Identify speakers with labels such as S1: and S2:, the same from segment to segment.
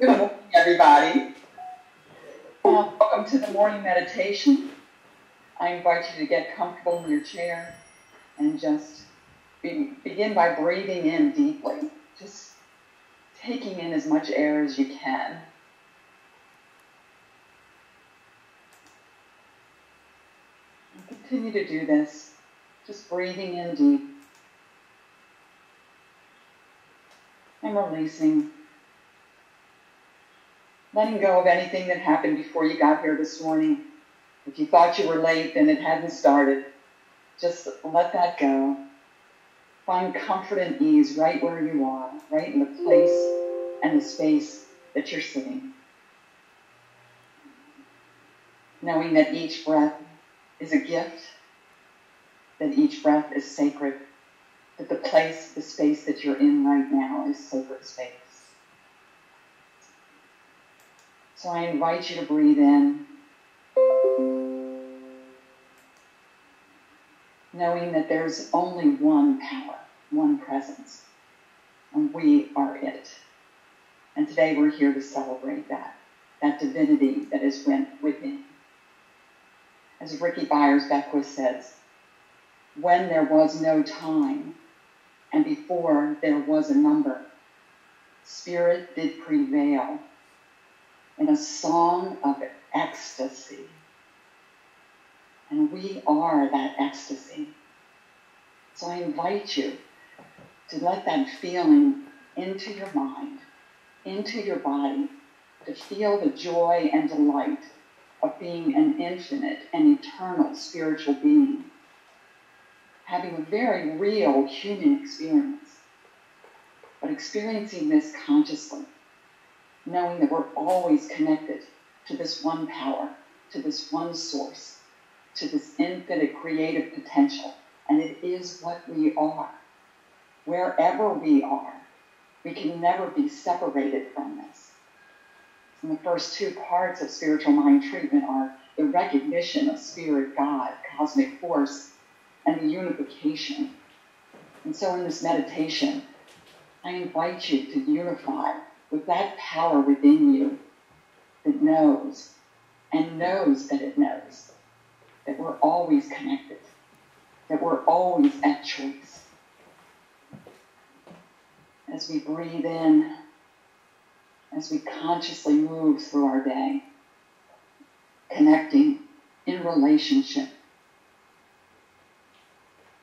S1: Good morning, everybody. Welcome to the morning meditation. I invite you to get comfortable in your chair and just begin by breathing in deeply, just taking in as much air as you can. And continue to do this, just breathing in deep and releasing. Letting go of anything that happened before you got here this morning. If you thought you were late and it hadn't started, just let that go. Find comfort and ease right where you are, right in the place and the space that you're sitting. Knowing that each breath is a gift, that each breath is sacred, that the space that you're in right now is sacred space. So I invite you to breathe in, knowing that there's only one power, one presence, and we are it. And today we're here to celebrate that divinity that is within. As Ricky Byers-Beckwith says, when there was no time, and before there was a number, spirit did prevail in a song of ecstasy. And we are that ecstasy. So I invite you to let that feeling into your mind, into your body, to feel the joy and delight of being an infinite and eternal spiritual being, having a very real human experience, but experiencing this consciously, knowing that we're always connected to this one power, to this one source, to this infinite creative potential. And it is what we are. Wherever we are, we can never be separated from this. And the first two parts of spiritual mind treatment are the recognition of spirit, God, cosmic force, and the unification. And so in this meditation, I invite you to unify with that power within you that knows and knows that it knows that we're always connected, that we're always at choice. As we breathe in, as we consciously move through our day, connecting in relationship,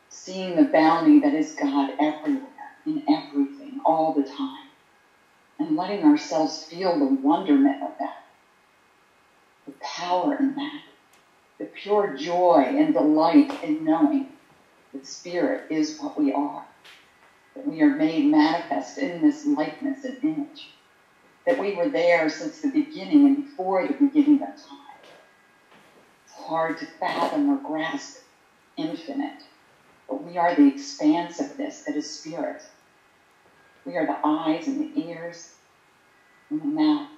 S1: seeing the bounty that is God everywhere, in everything, all the time. And letting ourselves feel the wonderment of that, the power in that, the pure joy and delight in knowing that spirit is what we are, that we are made manifest in this likeness and image, that we were there since the beginning and before the beginning of time. It's hard to fathom or grasp infinite, but we are the expanse of this that is spirit. We are the eyes and the ears and the mouth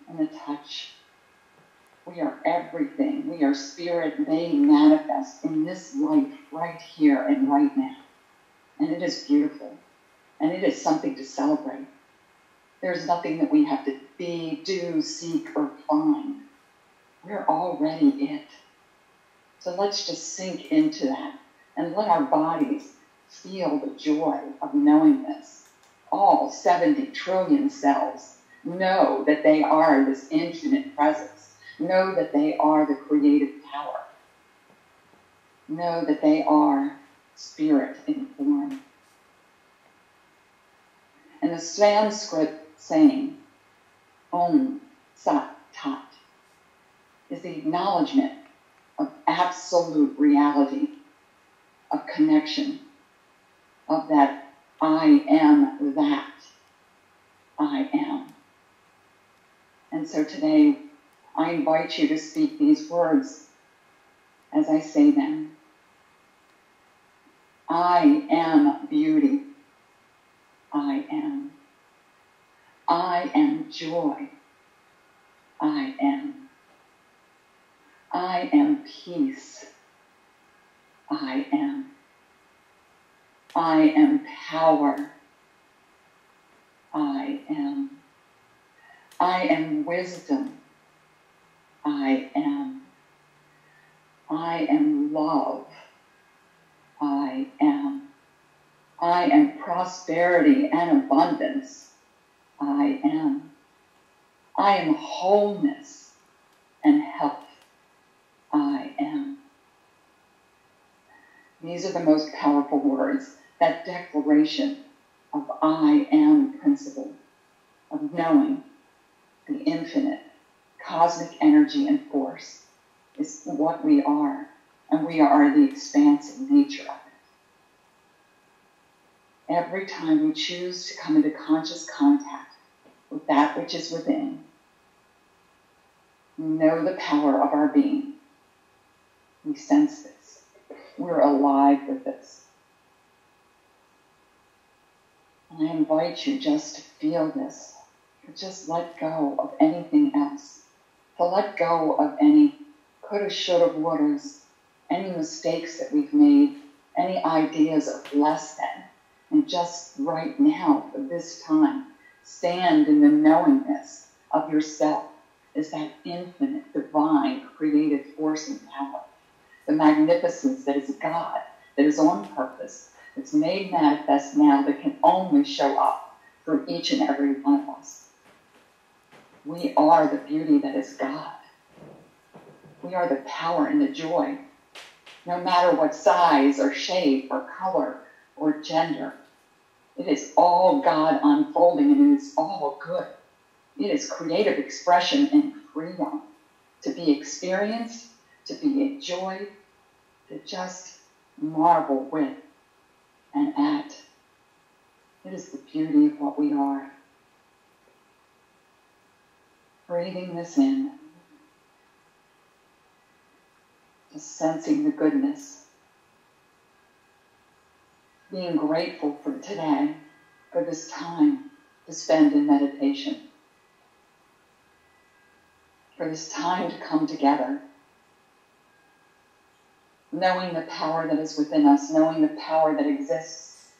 S1: and the touch. We are everything. We are spirit made manifest in this life right here and right now. And it is beautiful. And it is something to celebrate. There's nothing that we have to be, do, seek, or find. We're already it. So let's just sink into that and let our bodies feel the joy of knowing this. All 70 trillion cells know that they are this infinite presence. Know that they are the creative power. Know that they are spirit in form. And the Sanskrit saying, Om Sat Tat, is the acknowledgement of absolute reality, of connection, of that I am that I am. And so today, I invite you to speak these words as I say them. I am beauty. I am. I am joy. I am. I am peace. I am. I am power. I am. I am wisdom. I am. I am love. I am. I am prosperity and abundance. I am. I am wholeness and health. I am. These are the most powerful words. That declaration of I am principle, of knowing the infinite cosmic energy and force is what we are, and we are the expansive nature of it. Every time we choose to come into conscious contact with that which is within, we know the power of our being. We sense this. We're alive with this. And I invite you just to feel this, to just let go of anything else, to let go of any coulda, shoulda, wouldas, any mistakes that we've made, any ideas of less than, and just right now, for this time, stand in the knowingness of yourself as that infinite, divine, creative force and power, the magnificence that is God, that is on purpose, that's made manifest now, that can only show up through each and every one of us. We are the beauty that is God. We are the power and the joy, no matter what size or shape or color or gender. It is all God unfolding, and it is all good. It is creative expression and freedom to be experienced, to be enjoyed, to just marvel with and at. It is the beauty of what we are. Breathing this in, just sensing the goodness, being grateful for today, for this time to spend in meditation, for this time to come together, knowing the power that is within us, knowing the power that exists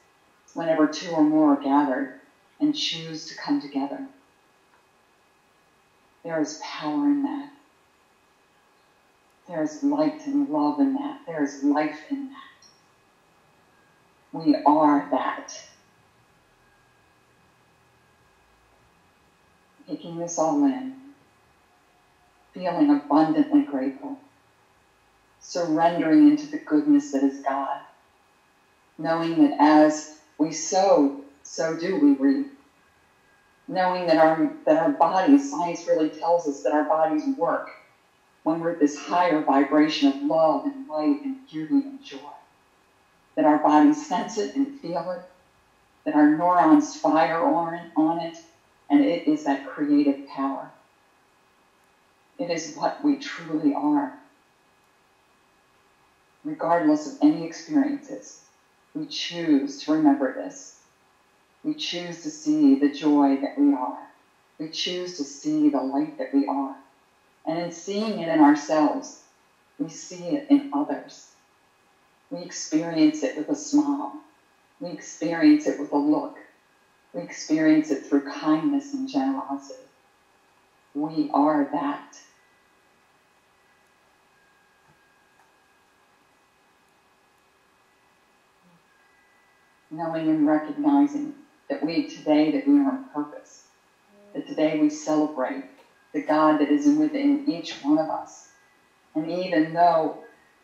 S1: whenever two or more are gathered and choose to come together. There is power in that. There is light and love in that. There is life in that. We are that. Taking this all in, feeling abundantly grateful, surrendering into the goodness that is God, knowing that as we sow, so do we reap. Knowing that our bodies, science really tells us that our bodies work when we're at this higher vibration of love and light and beauty and joy. That our bodies sense it and feel it, that our neurons fire on it, and it is that creative power. It is what we truly are. Regardless of any experiences, we choose to remember this. We choose to see the joy that we are. We choose to see the light that we are. And in seeing it in ourselves, we see it in others. We experience it with a smile. We experience it with a look. We experience it through kindness and generosity. We are that. Knowing and recognizing that we are on purpose, that today we celebrate the God that is within each one of us. And even though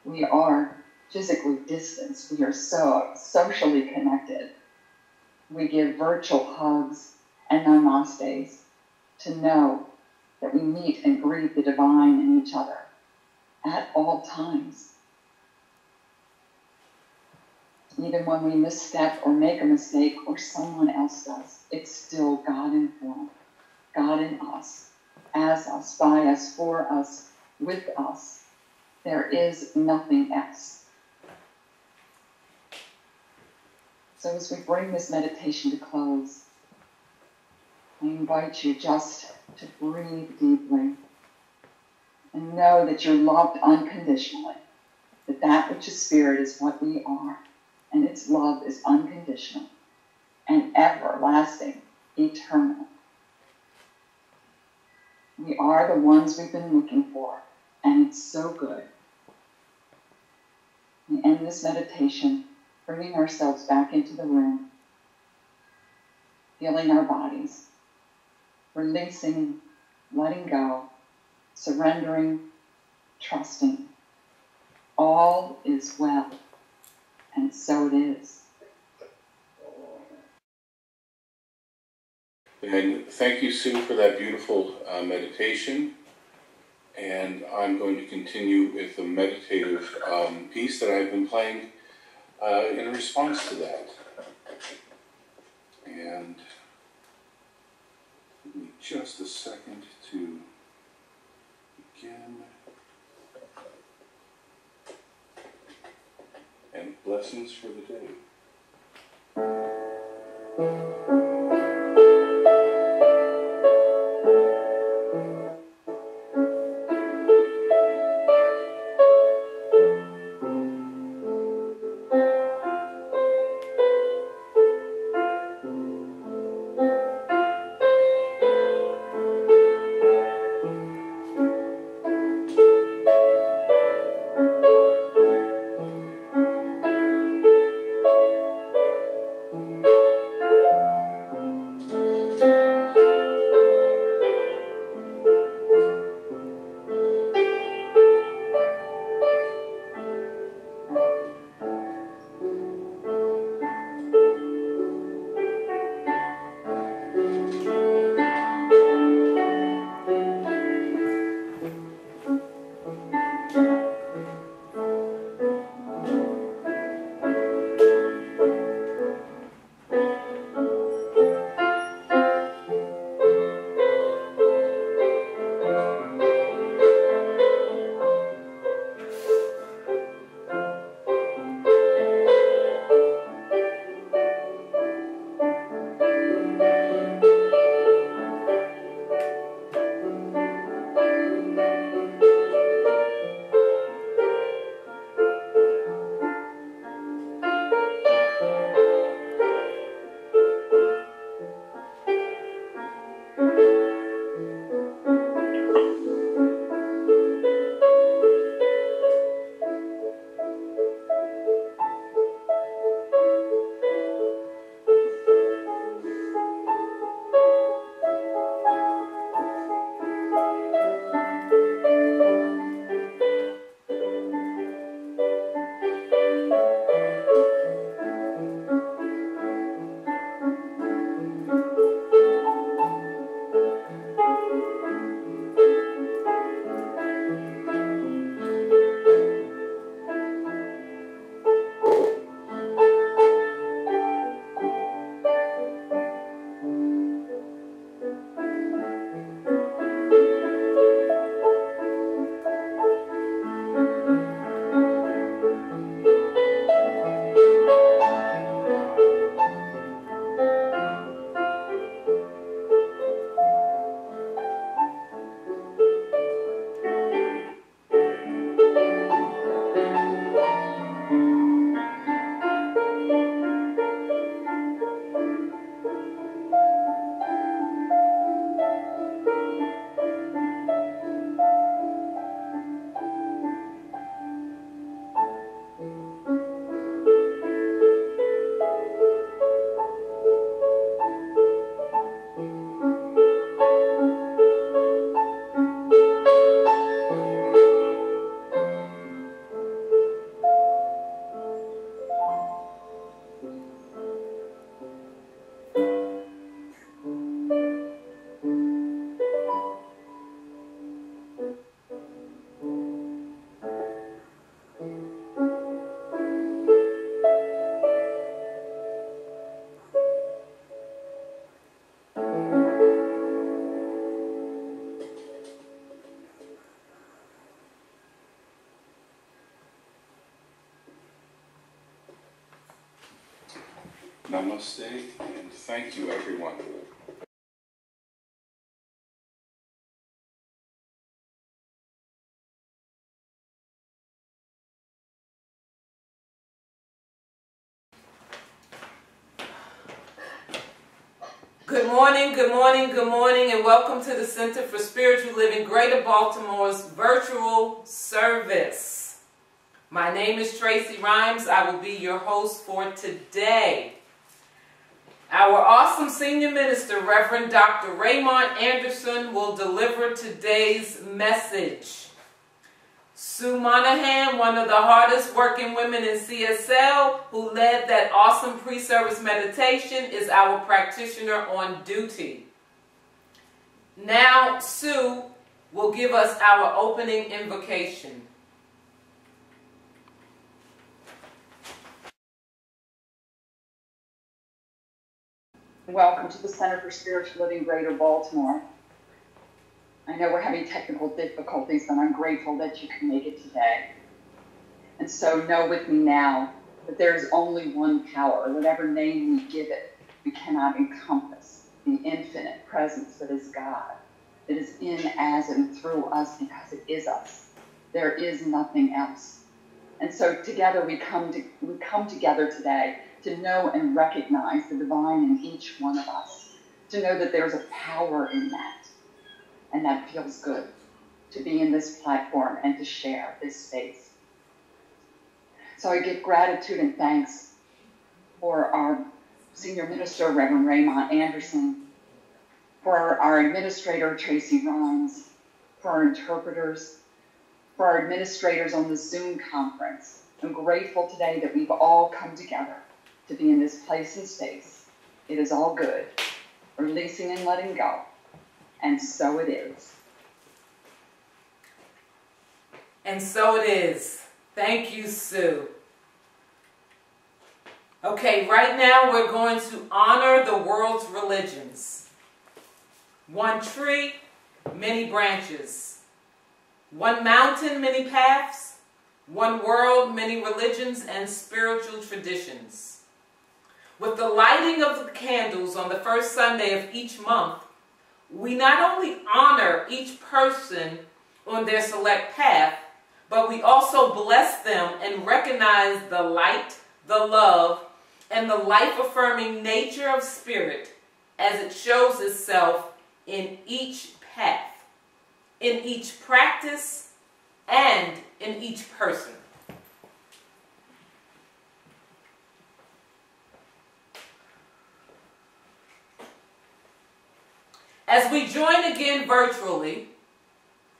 S1: we are physically distanced, we are so socially connected, we give virtual hugs and namastes to know that we meet and greet the divine in each other at all times. Even when we misstep or make a mistake or someone else does, it's still God informed, God in us, as us, by us, for us, with us. There is nothing else. So as we bring this meditation to close, I invite you just to breathe deeply and know that you're loved unconditionally, that which is spirit is what we are. And its love is unconditional and everlasting, eternal. We are the ones we've been looking for, and it's so good. We end this meditation bringing ourselves back into the room, feeling our bodies, releasing, letting go, surrendering, trusting. All is well, and so it is.
S2: And thank you, Sue, for that beautiful meditation. And I'm going to continue with the meditative piece that I've been playing in response to that. And give me just a second to begin. And blessings for the day. Namaste, and thank you, everyone.
S3: Good morning, good morning, good morning, and welcome to the Center for Spiritual Living Greater Baltimore's virtual service. My name is Tracy Rhymes. I will be your host for today. Our awesome senior minister, Reverend Dr. Raymont Anderson, will deliver today's message. Sue Monahan, one of the hardest working women in CSL, who led that awesome pre-service meditation, is our practitioner on duty. Now, Sue will give us our opening invocation.
S1: Welcome to the Center for Spiritual Living Greater Baltimore. I know we're having technical difficulties, and I'm grateful that you can make it today. And so know with me now that there is only one power. Whatever name we give it, we cannot encompass the infinite presence that is God. It is in, as, and through us because it is us. There is nothing else. And so together we come together today to know and recognize the divine in each one of us, to know that there's a power in that. And that feels good, to be in this platform and to share this space. So I give gratitude and thanks for our senior minister, Reverend Raymont Anderson, for our administrator, Tracy Rhymes, for our interpreters, for our administrators on the Zoom conference. I'm grateful today that we've all come together to be in this place and space. It is all good, releasing and letting go. And so it is.
S3: And so it is. Thank you, Sue. Okay, right now we're going to honor the world's religions. One tree, many branches. One mountain, many paths. One world, many religions and spiritual traditions. With the lighting of the candles on the first Sunday of each month, we not only honor each person on their select path, but we also bless them and recognize the light, the love, and the life-affirming nature of spirit as it shows itself in each path, in each practice, and in each person. As we join again virtually,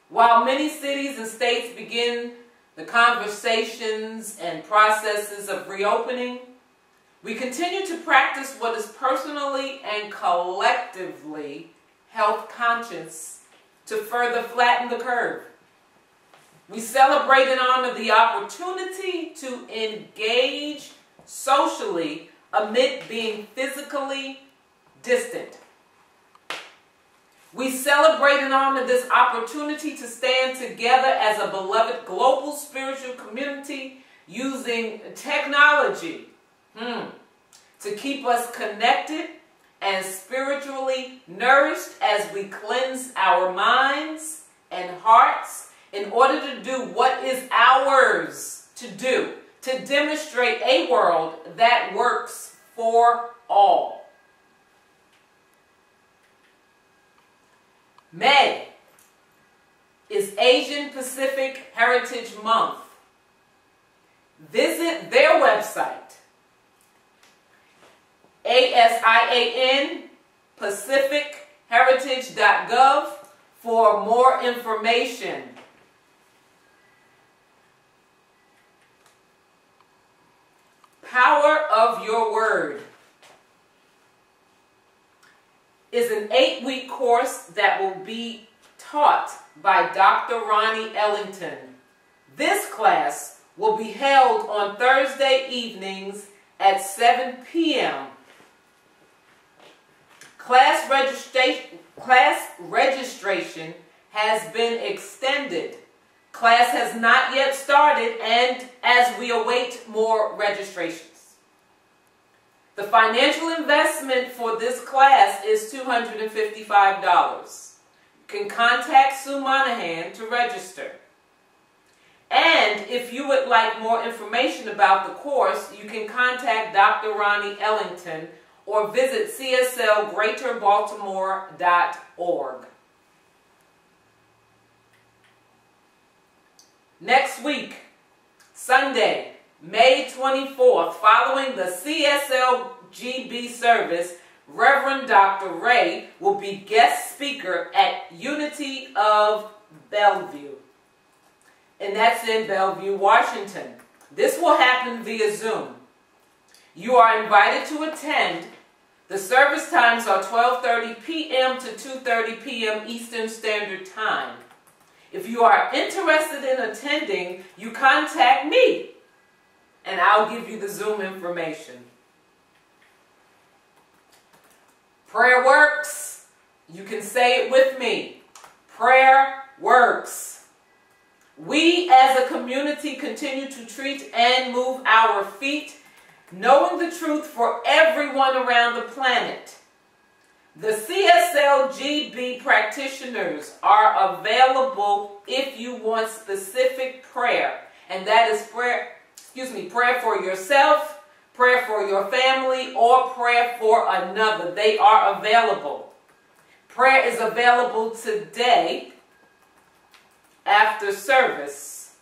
S3: while many cities and states begin the conversations and processes of reopening, we continue to practice what is personally and collectively health conscious to further flatten the curve. We celebrate and honor the opportunity to engage socially amid being physically distant. We celebrate and honor this opportunity to stand together as a beloved global spiritual community using technology to keep us connected and spiritually nourished as we cleanse our minds and hearts in order to do what is ours to do, to demonstrate a world that works for all. May is Asian Pacific Heritage Month. Visit their website, ASIAN pacificheritage.gov, for more information. Power of Your Word is an 8-week course that will be taught by Dr. Ronnie Ellington. This class will be held on Thursday evenings at 7 p.m. Class registration has been extended. Class has not yet started, and as we await more registrations. The financial investment for this class is $255. You can contact Sue Monahan to register. And if you would like more information about the course, you can contact Dr. Ronnie Ellington or visit cslgreaterbaltimore.org. Next week, Sunday, May 24th, following the CSLGB service, Reverend Dr. Ray will be guest speaker at Unity of Bellevue. And that's in Bellevue, Washington. This will happen via Zoom. You are invited to attend. The service times are 12:30 p.m. to 2:30 p.m. Eastern Standard Time. If you are interested in attending, you contact me, and I'll give you the Zoom information. Prayer works. You can say it with me. Prayer works. We as a community continue to treat and move our feet, knowing the truth for everyone around the planet. The CSLGB practitioners are available if you want specific prayer. And that is prayer for yourself, prayer for your family, or prayer for another. They are available. Prayer is available today after service.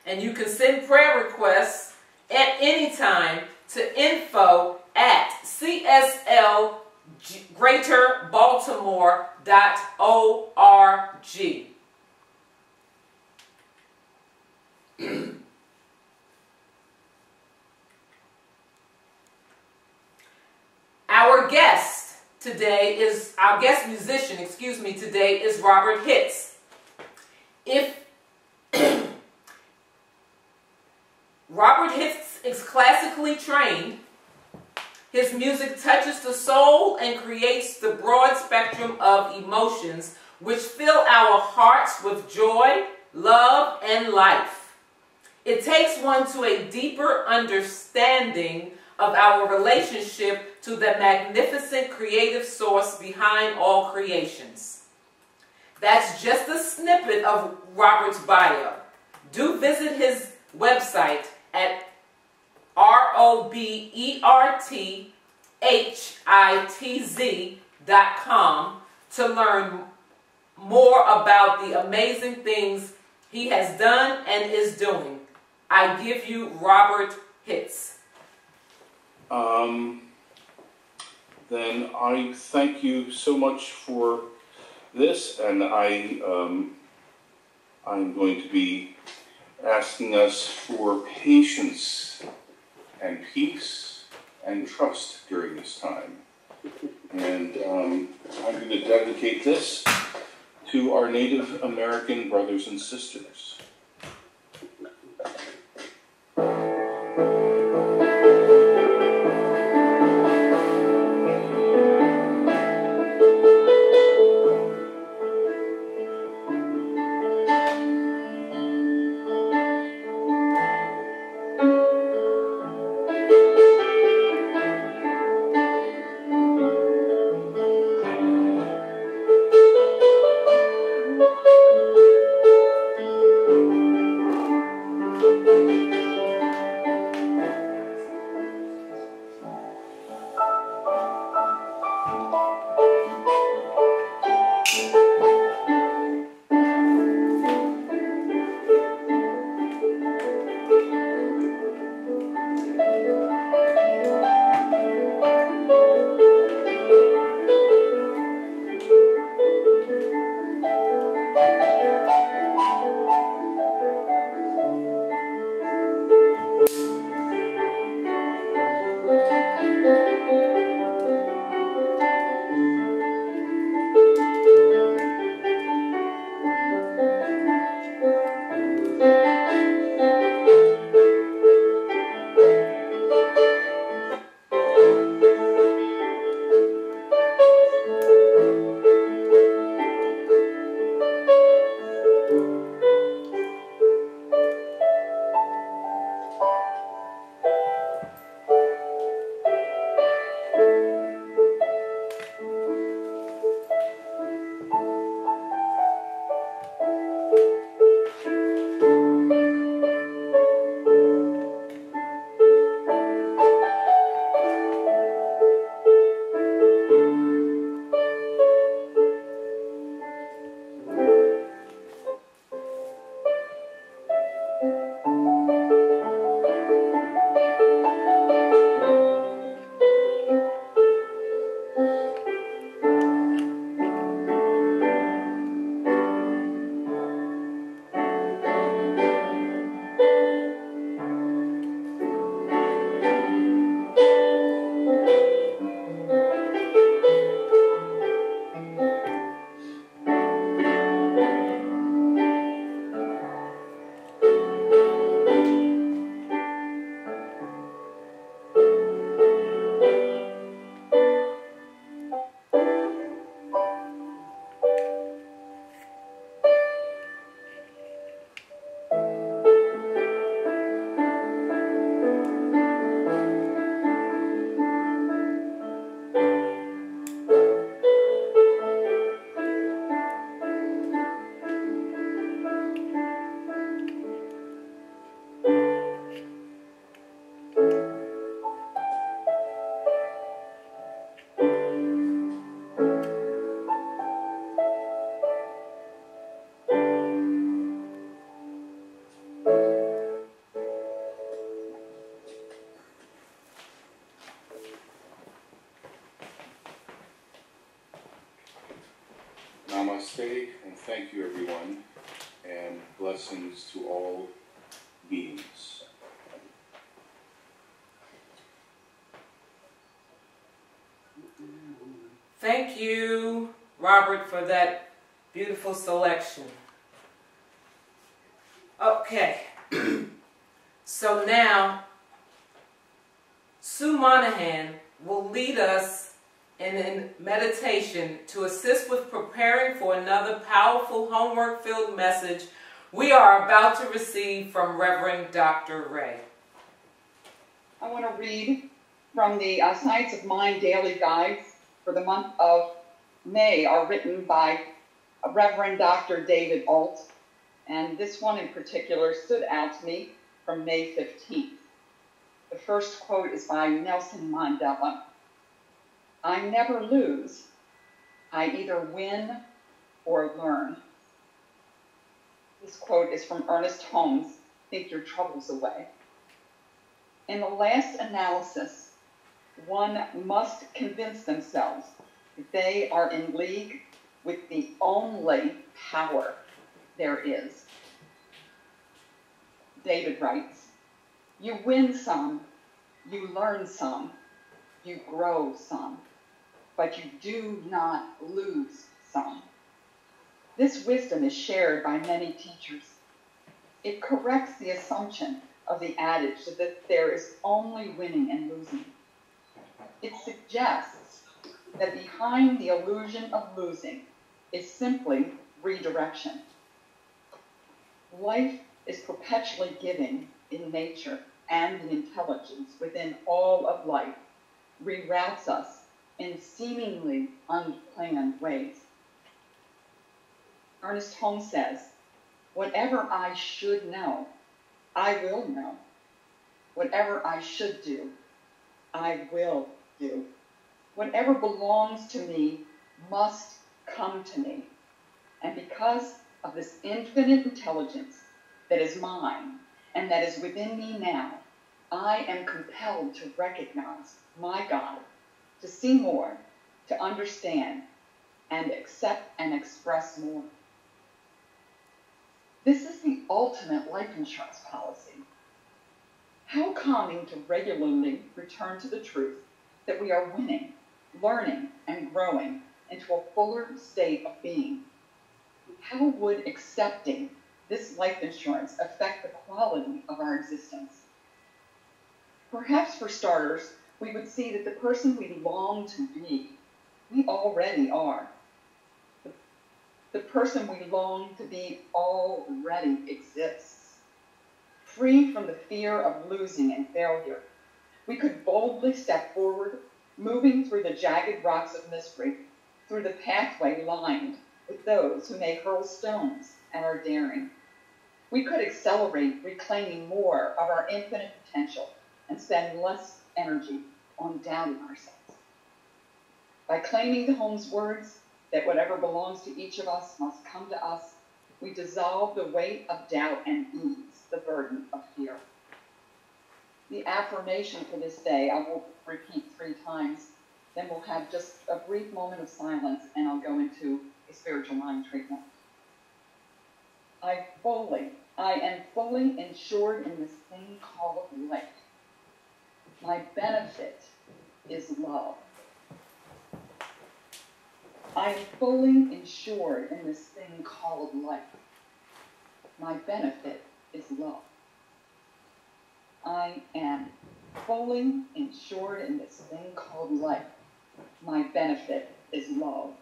S3: And you can send prayer requests at any time to info@cslgreaterbaltimore.org. Our guest musician today is Robert Hicks. Robert Hicks is classically trained. His music touches the soul and creates the broad spectrum of emotions which fill our hearts with joy, love, and life. It takes one to a deeper understanding of our relationship to the magnificent creative source behind all creations. That's just a snippet of Robert's bio. Do visit his website at roberthitz.com to learn more about the amazing things he has done and is doing. I give you Robert Hicks.
S2: Then I thank you so much for this, and I'm going to be asking us for patience and peace and trust during this time. And I'm going to dedicate this to our Native American brothers and sisters. Namaste, and thank you, everyone, and blessings to all beings.
S3: Thank you, Robert, for that beautiful selection. Okay, so now Sue Monahan will lead us in meditation to assist with preparing for another powerful homework-filled message we are about to receive from Reverend Dr. Ray.
S1: I want to read from the Science of Mind Daily Guides for the month of May, are written by Reverend Dr. David Alt, and this one in particular stood out to me from May 15th. The first quote is by Nelson Mandela. I never lose. I either win or learn. This quote is from Ernest Holmes' Think Your Troubles Away. In the last analysis, one must convince themselves that they are in league with the only power there is. David writes, you win some, you learn some, you grow some, but you do not lose some. This wisdom is shared by many teachers. It corrects the assumption of the adage that there is only winning and losing. It suggests that behind the illusion of losing is simply redirection. Life is perpetually giving in nature, and the intelligence within all of life reroutes us in seemingly unplanned ways. Ernest Holmes says, whatever I should know, I will know. Whatever I should do, I will do. Whatever belongs to me must come to me. And because of this infinite intelligence that is mine and that is within me now, I am compelled to recognize my God, to see more, to understand, and accept and express more. This is the ultimate life insurance policy. How calming to regularly return to the truth that we are winning, learning, and growing into a fuller state of being. How would accepting this life insurance affect the quality of our existence? Perhaps for starters, we would see that the person we long to be, we already are. The person we long to be already exists. Free from the fear of losing and failure, we could boldly step forward, moving through the jagged rocks of mystery, through the pathway lined with those who may hurl stones at our daring. We could accelerate reclaiming more of our infinite potential and spend less energy on doubting ourselves. By claiming the Holmes words that whatever belongs to each of us must come to us, we dissolve the weight of doubt and ease the burden of fear. The affirmation for this day, I will repeat 3 times, then we'll have just a brief moment of silence and I'll go into a spiritual mind treatment. I am fully insured in this thing called life. My benefit is love. I am fully insured in this thing called life. My benefit is love. I am fully insured in this thing called life. My benefit is love.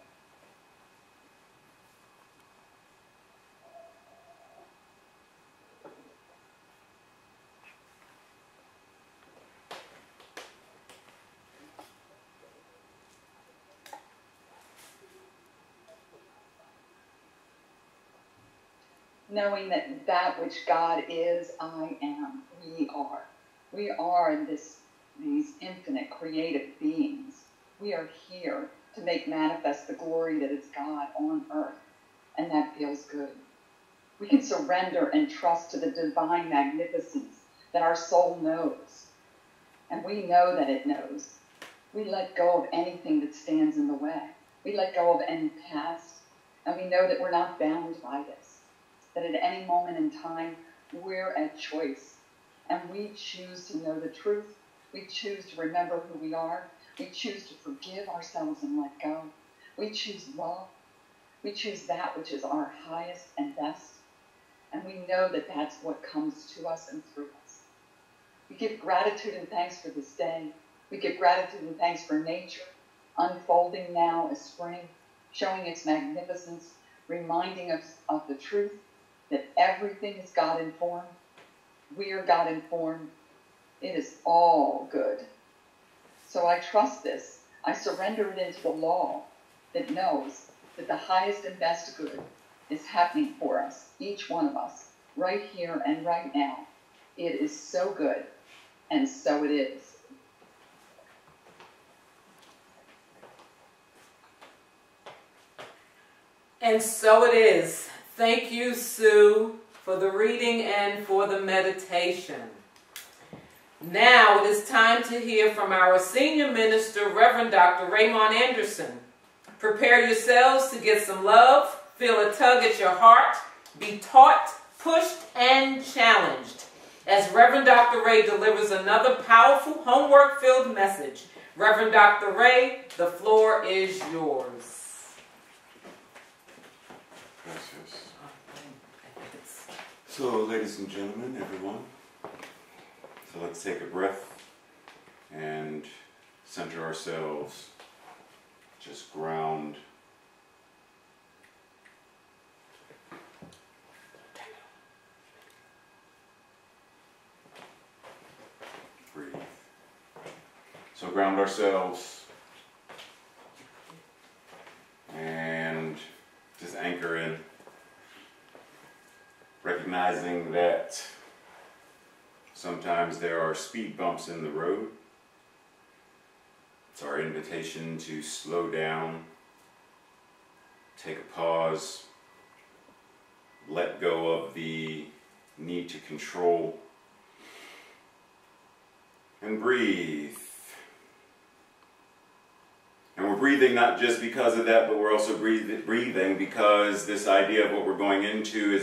S1: Knowing that that which God is, I am, we are. We are these infinite creative beings. We are here to make manifest the glory that is God on earth, and that feels good. We can surrender and trust to the divine magnificence that our soul knows, and we know that it knows. We let go of anything that stands in the way. We let go of any past. And we know that we're not bound by this, that at any moment in time, we're at choice. And we choose to know the truth. We choose to remember who we are. We choose to forgive ourselves and let go. We choose love. We choose that which is our highest and best. And we know that that's what comes to us and through us. We give gratitude and thanks for this day. We give gratitude and thanks for nature, unfolding now as spring, showing its magnificence, reminding us of the truth that everything is God-informed. We are God-informed. It is all good. So I trust this. I surrender it into the law that knows that the highest and best good is happening for us, each one of us, right here and right now. It is so good, and so it is.
S3: And so it is. Thank you, Sue, for the reading and for the meditation. Now it is time to hear from our senior minister, Reverend Dr. Raymont Anderson. Prepare yourselves to get some love, feel a tug at your heart, be taught, pushed, and challenged as Reverend Dr. Ray delivers another powerful homework-filled message. Reverend Dr. Ray, the floor is yours.
S4: Gracias. So, ladies and gentlemen, everyone, so let's take a breath and center ourselves, just ground. Breathe. So ground ourselves and just anchor in, recognizing that sometimes there are speed bumps in the road. It's our invitation to slow down, take a pause, let go of the need to control, and breathe. And we're breathing not just because of that, but we're also breathing because this idea of what we're going into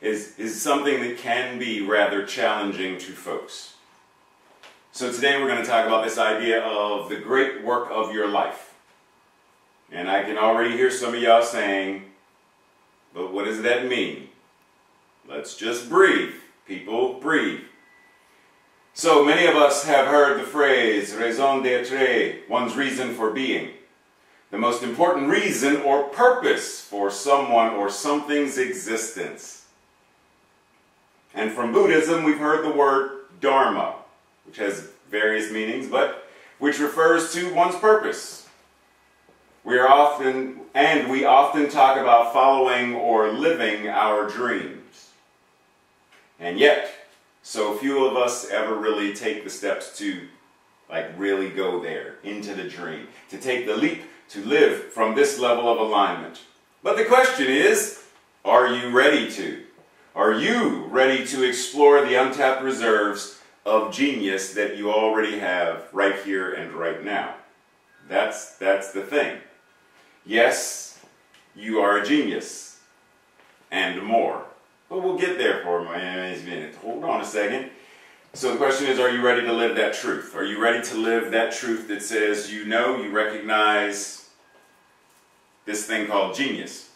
S4: is something that can be rather challenging to folks. So today we're going to talk about this idea of the great work of your life. And I can already hear some of y'all saying, but what does that mean? Let's just breathe. People, breathe. So many of us have heard the phrase, raison d'être, one's reason for being. The most important reason or purpose for someone or something's existence. And from Buddhism, we've heard the word Dharma, which has various meanings, but which refers to one's purpose. We often talk about following or living our dreams. And yet, so few of us ever really take the steps to really go there, into the dream, to take the leap, to live from this level of alignment. But the question is, are you ready to? Are you ready to explore the untapped reserves of genius that you already have right here and right now? That's the thing. Yes, you are a genius, and more. But we'll get there for a minute. Hold on a second. So the question is, are you ready to live that truth? Are you ready to live that truth that says you recognize this thing called genius?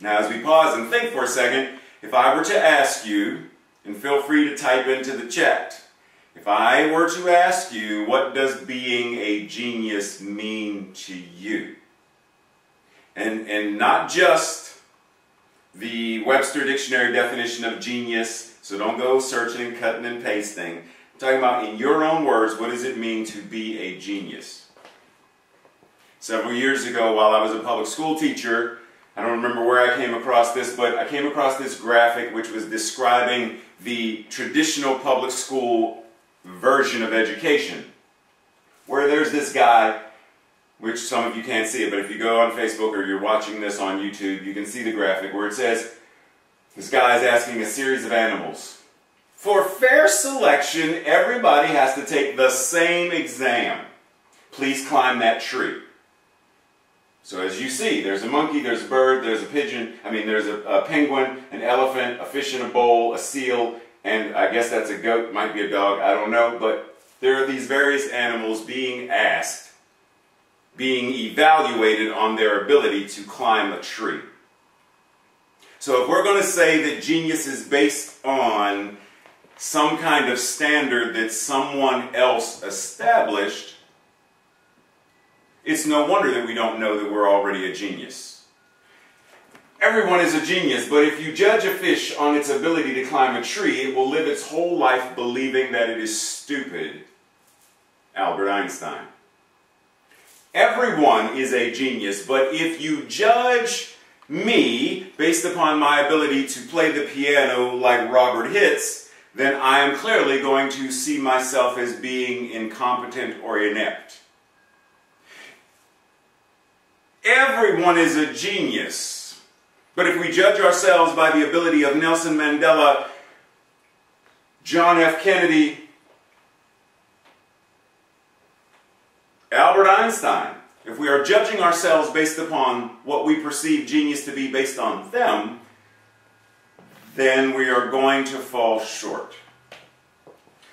S4: Now as we pause and think for a second, if I were to ask you, and feel free to type into the chat, if I were to ask you, what does being a genius mean to you? And not just the Webster Dictionary definition of genius, so don't go searching and cutting and pasting. I'm talking about, in your own words, what does it mean to be a genius? Several years ago, while I was a public school teacher, I don't remember where I came across this, but I came across this graphic which was describing the traditional public school version of education, where there's this guy, which some of you can't see it, but if you go on Facebook or you're watching this on YouTube, you can see the graphic where it says, this guy is asking a series of animals, for fair selection, everybody has to take the same exam. Please climb that tree. So as you see, there's a monkey, there's a bird, there's a pigeon, there's a penguin, an elephant, a fish in a bowl, a seal, and I guess that's a goat, might be a dog, I don't know, but there are these various animals being asked, being evaluated on their ability to climb a tree. So if we're going to say that genius is based on some kind of standard that someone else established, it's no wonder that we don't know that we're already a genius. Everyone is a genius, but if you judge a fish on its ability to climb a tree, it will live its whole life believing that it is stupid. Albert Einstein. Everyone is a genius, but if you judge me based upon my ability to play the piano like Robert Hicks, then I am clearly going to see myself as being incompetent or inept. Everyone is a genius, but if we judge ourselves by the ability of Nelson Mandela, John F. Kennedy, Albert Einstein, if we are judging ourselves based upon what we perceive genius to be based on them, then we are going to fall short.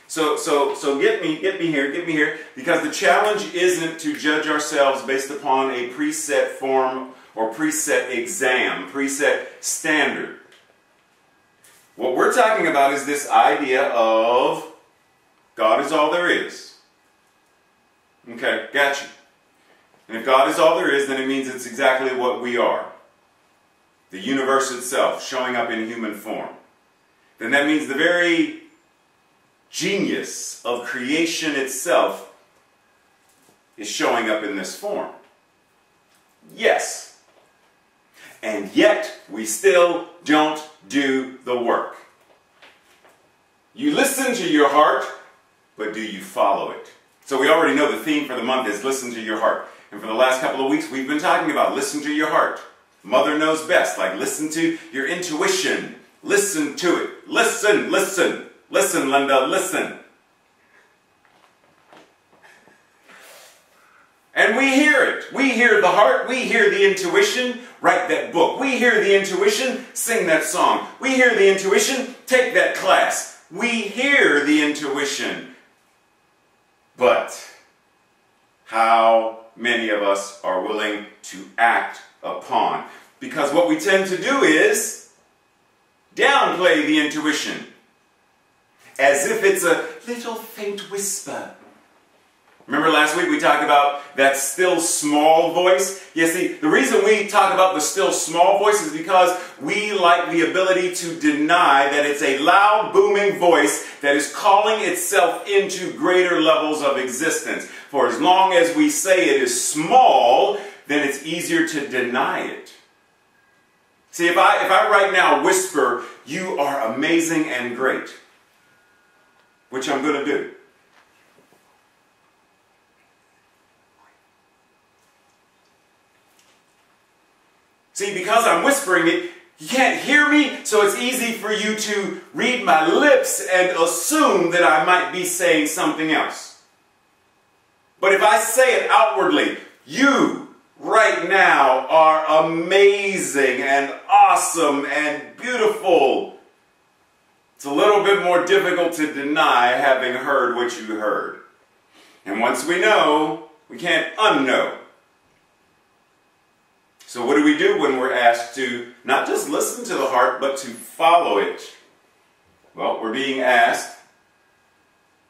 S4: So get me here, because the challenge isn't to judge ourselves based upon a preset form or preset exam, preset standard. What we're talking about is this idea of God is all there is. Okay, gotcha. And if God is all there is, then it means it's exactly what we are. The universe itself showing up in human form. Then that means the very genius of creation itself is showing up in this form. Yes. And yet, we still don't do the work. You listen to your heart, but do you follow it? So we already know the theme for the month is listen to your heart. And for the last couple of weeks, we've been talking about listen to your heart. Mother knows best, like listen to your intuition. Listen to it. Listen, listen. Listen, Linda, listen. And we hear it. We hear the heart. We hear the intuition. Write that book. We hear the intuition. Sing that song. We hear the intuition. Take that class. We hear the intuition. But how many of us are willing to act upon? Because what we tend to do is downplay the intuition as if it's a little faint whisper. Remember last week we talked about that still small voice? You see, the reason we talk about the still small voice is because we like the ability to deny that it's a loud, booming voice that is calling itself into greater levels of existence. For as long as we say it is small, then it's easier to deny it. See, if I right now whisper, "You are amazing and great," which I'm going to do. See, because I'm whispering it, you can't hear me, so it's easy for you to read my lips and assume that I might be saying something else. But if I say it outwardly, you right now are amazing and awesome and beautiful. It's a little bit more difficult to deny having heard what you heard. And once we know, we can't unknow. So what do we do when we're asked to not just listen to the heart, but to follow it? Well, we're being asked,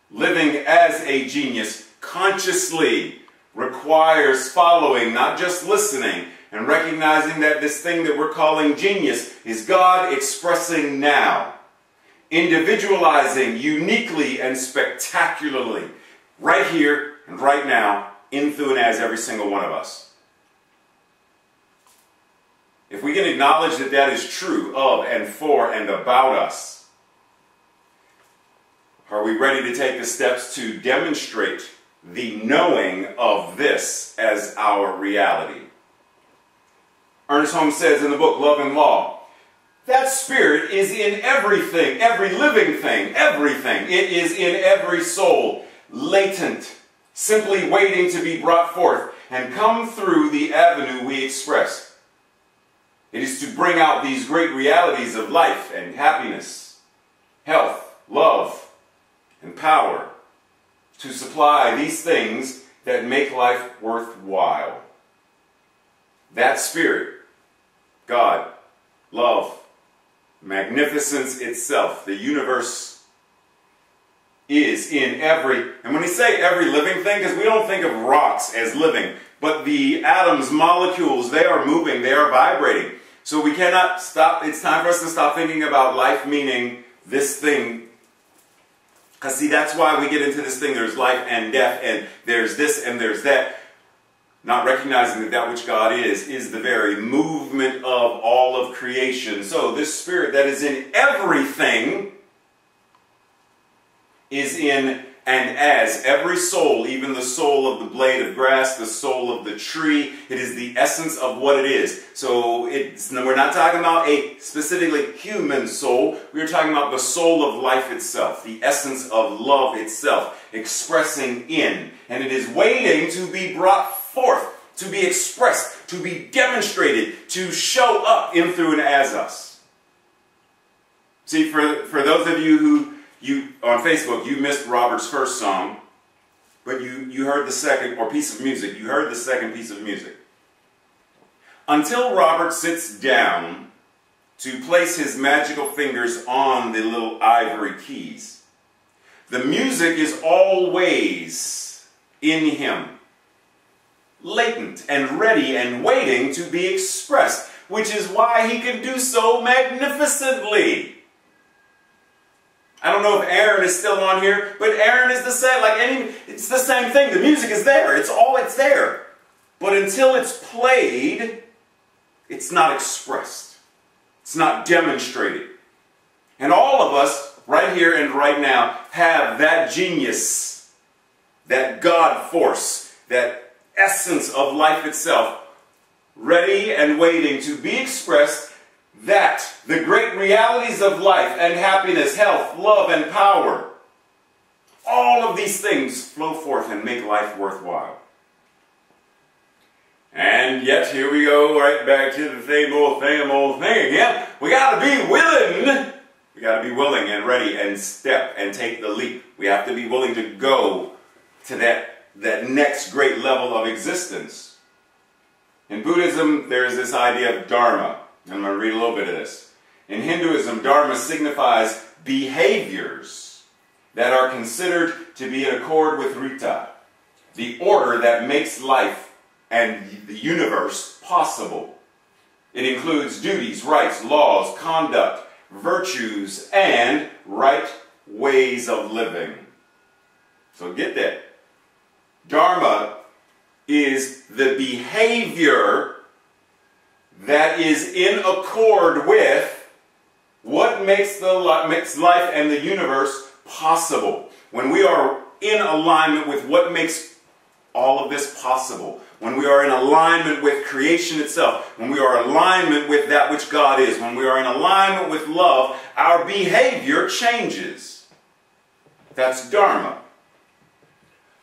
S4: living as a genius consciously requires following, not just listening, and recognizing that this thing that we're calling genius is God expressing now, individualizing uniquely and spectacularly, right here and right now, in, through, and as every single one of us. If we can acknowledge that that is true of and for and about us, are we ready to take the steps to demonstrate the knowing of this as our reality? Ernest Holmes says in the book Love and Law, that spirit is in everything, every living thing, everything. It is in every soul, latent, simply waiting to be brought forth. and come through the avenue we express. It is to bring out these great realities of life and happiness, health, love, and power, to supply these things that make life worthwhile. That spirit, God, love, magnificence itself, the universe, is in every, and when we say every living thing, because we don't think of rocks as living, but the atoms, molecules, they are moving, they are vibrating. So we cannot stop, it's time for us to stop thinking about life meaning this thing. Because see, that's why we get into this thing, there's life and death, and there's this and there's that. Not recognizing that that which God is the very movement of all of creation. So this spirit that is in everything is in and as every soul, even the soul of the blade of grass, the soul of the tree. It is the essence of what it is. So we're not talking about a specifically human soul. We're talking about the soul of life itself, the essence of love itself, expressing in. And it is waiting to be brought forth, to be expressed, to be demonstrated, to show up in, through, and as us. See, for those of you who, on Facebook, you missed Robert's first song, but you heard the second, or piece of music, you heard the second piece of music. Until Robert sits down to place his magical fingers on the little ivory keys, the music is always in him, latent and ready and waiting to be expressed, which is why he can do so magnificently. I don't know if Aaron is still on here, but Aaron is the same. It's the same thing. The music is there. It's there. But until it's played, it's not expressed. It's not demonstrated. And all of us, right here and right now, have that genius, that God force, that essence of life itself, ready and waiting to be expressed, that the great realities of life and happiness, health, love, and power, all of these things flow forth and make life worthwhile. And yet here we go right back to the same old thing again. We got to be willing. We got to be willing and ready and step and take the leap. We have to be willing to go to that next great level of existence. In Buddhism, there is this idea of Dharma. I'm going to read a little bit of this. In Hinduism, Dharma signifies behaviors that are considered to be in accord with Rita, the order that makes life and the universe possible. It includes duties, rights, laws, conduct, virtues, and right ways of living. So get that. Dharma is the behavior that is in accord with what makes life and the universe possible. When we are in alignment with what makes all of this possible, when we are in alignment with creation itself, when we are in alignment with that which God is, when we are in alignment with love, our behavior changes. That's Dharma.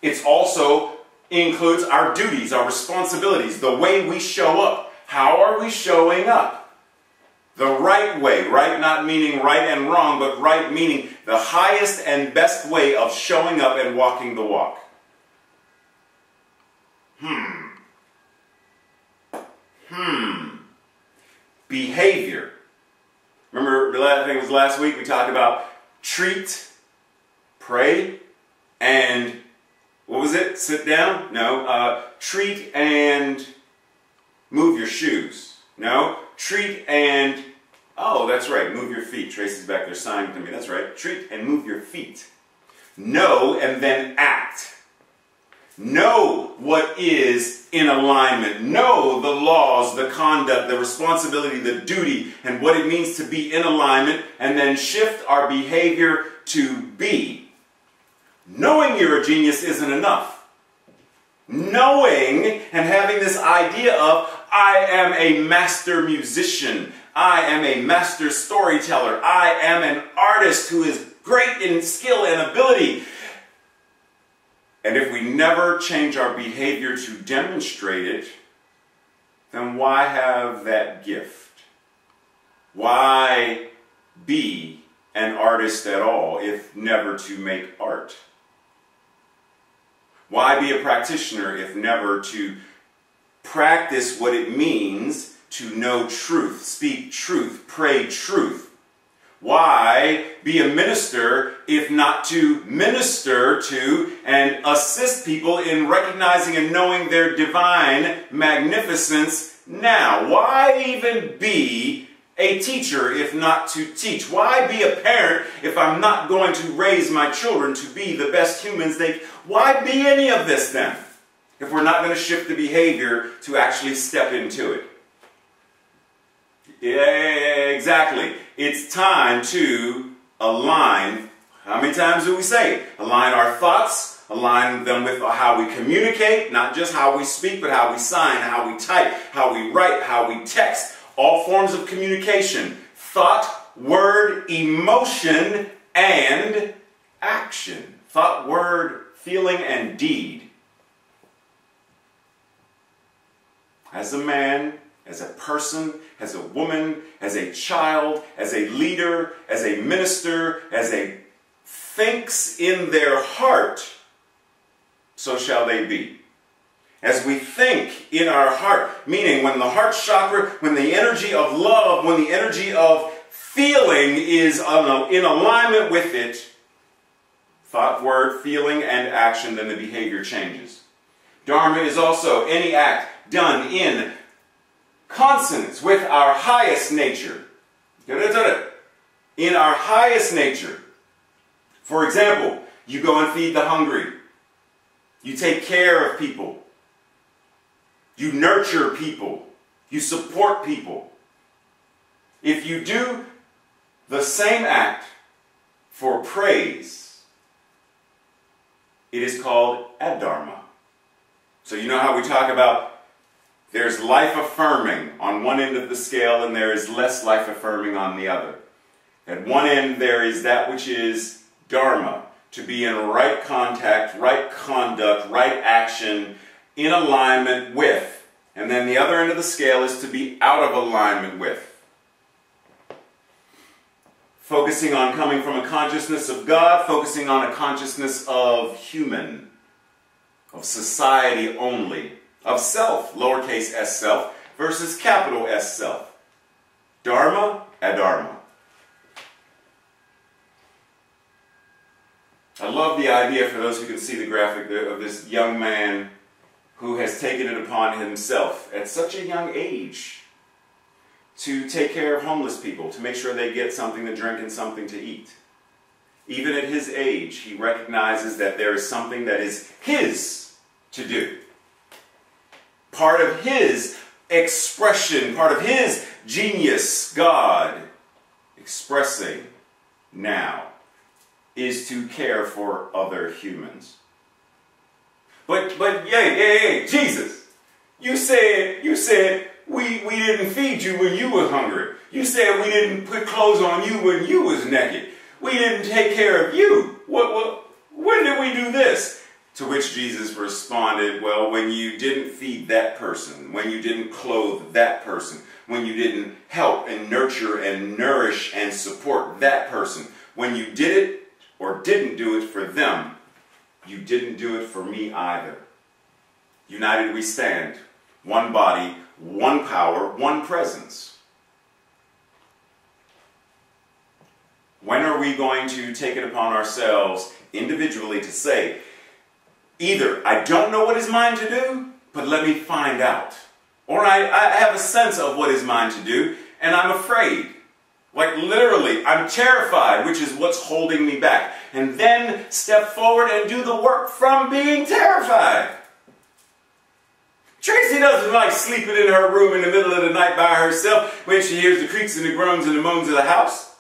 S4: It also includes our duties, our responsibilities, the way we show up. How are we showing up? The right way. Right not meaning right and wrong, but right meaning the highest and best way of showing up and walking the walk. Behavior. Remember, I think it was last week, we talked about treat, pray, and what was it? Sit down? No. Treat and move your shoes. No. Treat and, oh, that's right, move your feet. Tracy's back there signing to me. That's right. Treat and move your feet. Know and then act. Know what is in alignment. Know the laws, the conduct, the responsibility, the duty, and what it means to be in alignment, and then shift our behavior to be. Knowing you're a genius isn't enough. Knowing and having this idea of, I am a master musician, I am a master storyteller, I am an artist who is great in skill and ability. And if we never change our behavior to demonstrate it, then why have that gift? Why be an artist at all if never to make art? Why be a practitioner if never to practice what it means to know truth, speak truth, pray truth? Why be a minister if not to minister to and assist people in recognizing and knowing their divine magnificence now? Why even be a teacher if not to teach? Why be a parent if I'm not going to raise my children to be the best humans they... Why be any of this then if we're not going to shift the behavior to actually step into it? Yeah, exactly. It's time to align. How many times do we say? Align our thoughts, align them with how we communicate, not just how we speak, but how we sign, how we type, how we write, how we text. All forms of communication. Thought, word, emotion, and action. Thought, word, feeling, and deed. As a man, as a person, as a woman, as a child, as a leader, as a minister, as a thinks in their heart, so shall they be. As we think in our heart, meaning when the heart chakra, when the energy of love, when the energy of feeling is in alignment with it, thought, word, feeling, and action, then the behavior changes. Dharma is also any act done in consonance with our highest nature. In our highest nature. For example, you go and feed the hungry. You take care of people. You nurture people. You support people. If you do the same act for praise, it is called adharma. So you know how we talk about there's life affirming on one end of the scale and there is less life affirming on the other. At one end there is that which is dharma, to be in right contact, right conduct, right action, in alignment with. And then the other end of the scale is to be out of alignment with. Focusing on coming from a consciousness of God, focusing on a consciousness of human, of society only, of self, lowercase s self, versus capital S self. Dharma, adharma. I love the idea, for those who can see the graphic, of this young man who has taken it upon himself at such a young age to take care of homeless people, to make sure they get something to drink and something to eat. Even at his age, he recognizes that there is something that is his to do. Part of his expression, part of his genius, God expressing now, is to care for other humans. But yay, Jesus, you said we didn't feed you when you were hungry. You said we didn't put clothes on you when you was naked. We didn't take care of you. When did we do this? To which Jesus responded, well, when you didn't feed that person, when you didn't clothe that person, when you didn't help and nurture and nourish and support that person, when you did it or didn't do it for them, you didn't do it for me either. United we stand, one body, one power, one presence. When are we going to take it upon ourselves individually to say, either I don't know what is mine to do, but let me find out. Or I have a sense of what is mine to do, and I'm afraid. Like literally, I'm terrified, which is what's holding me back. And then step forward and do the work from being terrified. Tracy doesn't like sleeping in her room in the middle of the night by herself when she hears the creaks and the groans and the moans of the house.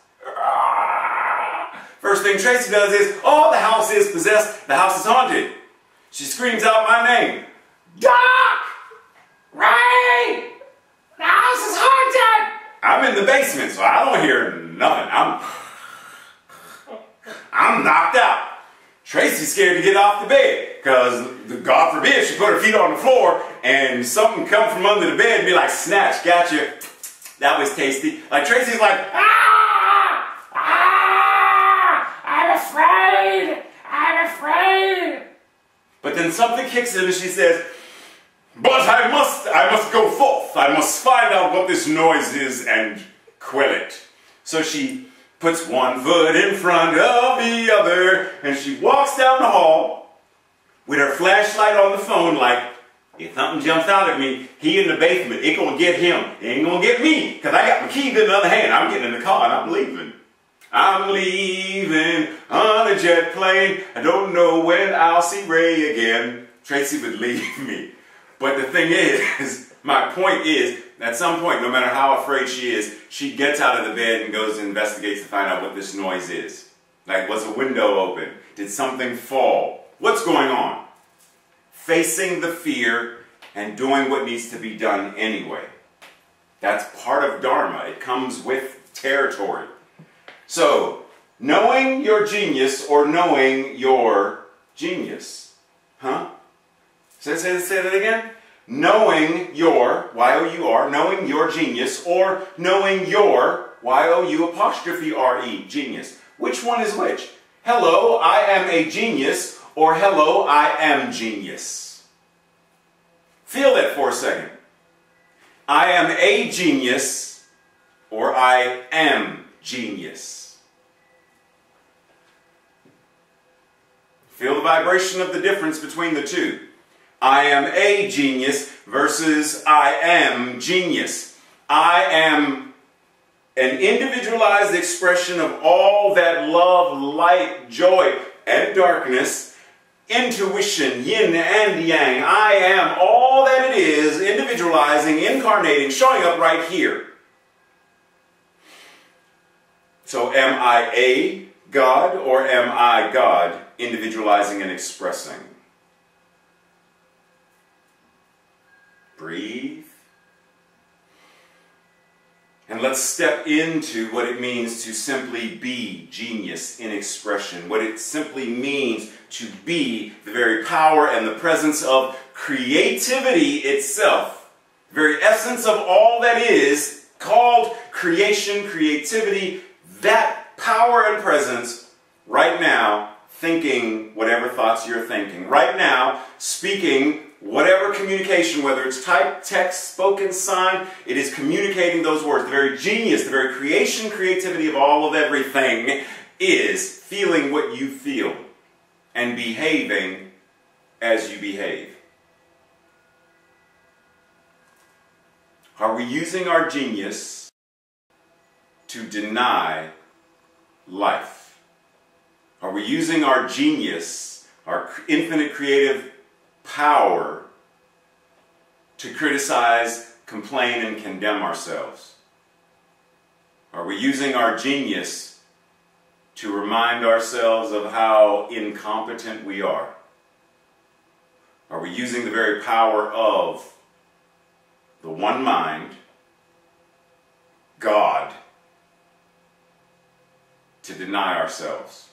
S4: First thing Tracy does is, oh, the house is possessed, the house is haunted. She screams out my name. Doc! Ray! The house is haunted! I'm in the basement, so I don't hear nothing. I'm knocked out. Tracy's scared to get off the bed because, God forbid, she put her feet on the floor and something come from under the bed and be like, snatch, gotcha. That was tasty. Like Tracy's like, I'm afraid. I'm afraid. But then something kicks in and she says, but I must go forth. I must find out what this noise is and quell it. So she puts one foot in front of the other, and she walks down the hall with her flashlight on the phone like, if something jumps out at me, he in the basement, it gonna get him. It ain't gonna get me, because I got my keys in the other hand. I'm getting in the car and I'm leaving. I'm leaving on a jet plane. I don't know when I'll see Ray again. Tracy would leave me. But the thing is, my point is, at some point, no matter how afraid she is, she gets out of the bed and goes and investigates to find out what this noise is. Like, was a window open? Did something fall? What's going on? Facing the fear and doing what needs to be done anyway. That's part of Dharma. It comes with territory. So, knowing your genius or knowing your genius. Huh? Say that again. Knowing your, Y-O-U-R, knowing your genius, or knowing your, Y-O-U'-R-E, genius. Which one is which? Hello, I am a genius, or hello, I am genius. Feel that for a second. I am a genius, or I am genius. Feel the vibration of the difference between the two. I am a genius versus I am genius. I am an individualized expression of all that love, light, joy, and darkness, intuition, yin and yang. I am all that it is, individualizing, incarnating, showing up right here. So am I a God or am I God, individualizing and expressing? Breathe. And let's step into what it means to simply be genius in expression. What it simply means to be the very power and the presence of creativity itself. The very essence of all that is called creation, creativity, that power and presence right now, thinking whatever thoughts you're thinking. Right now, speaking whatever communication, whether it's typed, text, spoken, sign, it is communicating those words. The very genius, the very creation, creativity of all of everything is feeling what you feel and behaving as you behave. Are we using our genius to deny life? Are we using our genius, our infinite creative power, to criticize, complain, and condemn ourselves? Are we using our genius to remind ourselves of how incompetent we are? Are we using the very power of the one mind, God, to deny ourselves?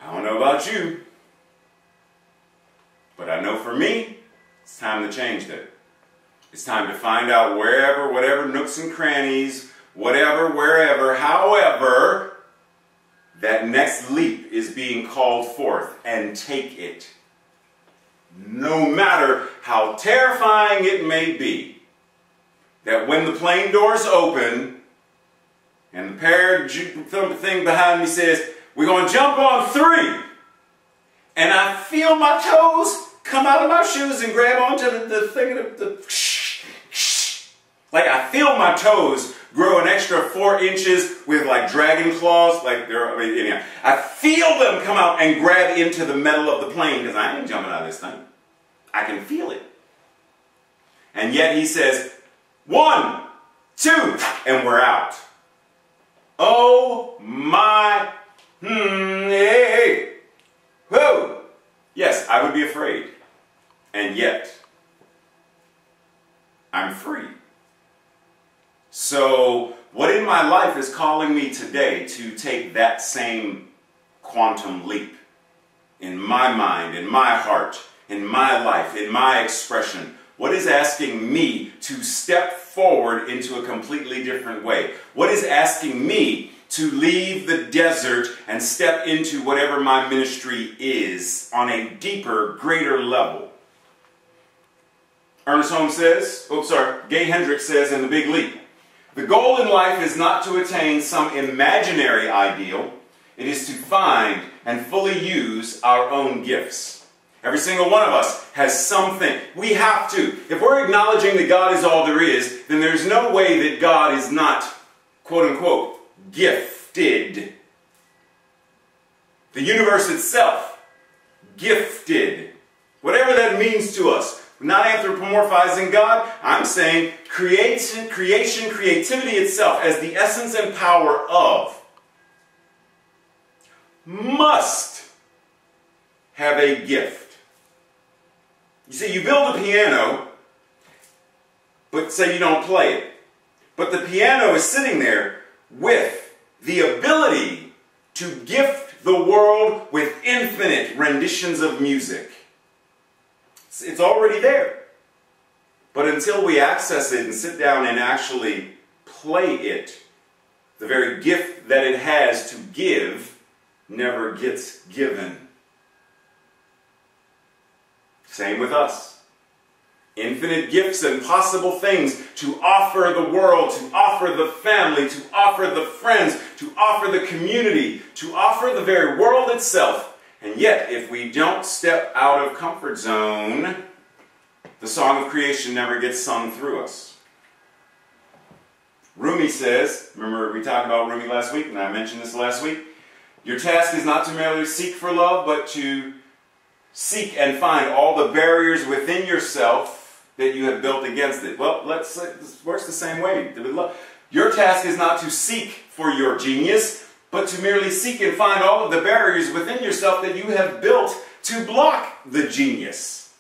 S4: I don't know about you, but I know for me, it's time to change that. It's time to find out wherever, whatever nooks and crannies, whatever, wherever, however, that next leap is being called forth, and take it. No matter how terrifying it may be, that when the plane doors open, and the parachute thing behind me says, we're going to jump on 3. And I feel my toes come out of my shoes and grab onto the thing. Like I feel my toes grow an extra 4 inches with like dragon claws. Like I feel them come out and grab into the metal of the plane because I ain't jumping out of this thing. I can feel it. And yet he says, 1, 2, and we're out. Oh my, hey, whoa. Yes, I would be afraid. And yet, I'm free. So, what in my life is calling me to today to take that same quantum leap in my mind, in my heart, in my life, in my expression? What is asking me to step forward into a completely different way? What is asking me to leave the desert and step into whatever my ministry is on a deeper, greater level? Ernest Holmes says, Gay Hendricks says in The Big Leap, the goal in life is not to attain some imaginary ideal. It is to find and fully use our own gifts. Every single one of us has something. We have to. If we're acknowledging that God is all there is, then there's no way that God is not, quote unquote, gifted. The universe itself, gifted. Whatever that means to us. We're not anthropomorphizing God. I'm saying creation, creativity itself as the essence and power of must have a gift. You see, you build a piano, but say you don't play it. But the piano is sitting there with the ability to gift the world with infinite renditions of music. It's already there. But until we access it and sit down and actually play it, the very gift that it has to give never gets given. Same with us. Infinite gifts and possible things to offer the world, to offer the family, to offer the friends, to offer the community, to offer the very world itself. And yet, if we don't step out of comfort zone, the song of creation never gets sung through us. Rumi says, remember we talked about Rumi last week, and I mentioned this last week, your task is not to merely seek for love, but to seek and find all the barriers within yourself that you have built against it. Well, let's say this works the same way. Your task is not to seek for your genius, but to merely seek and find all of the barriers within yourself that you have built to block the genius,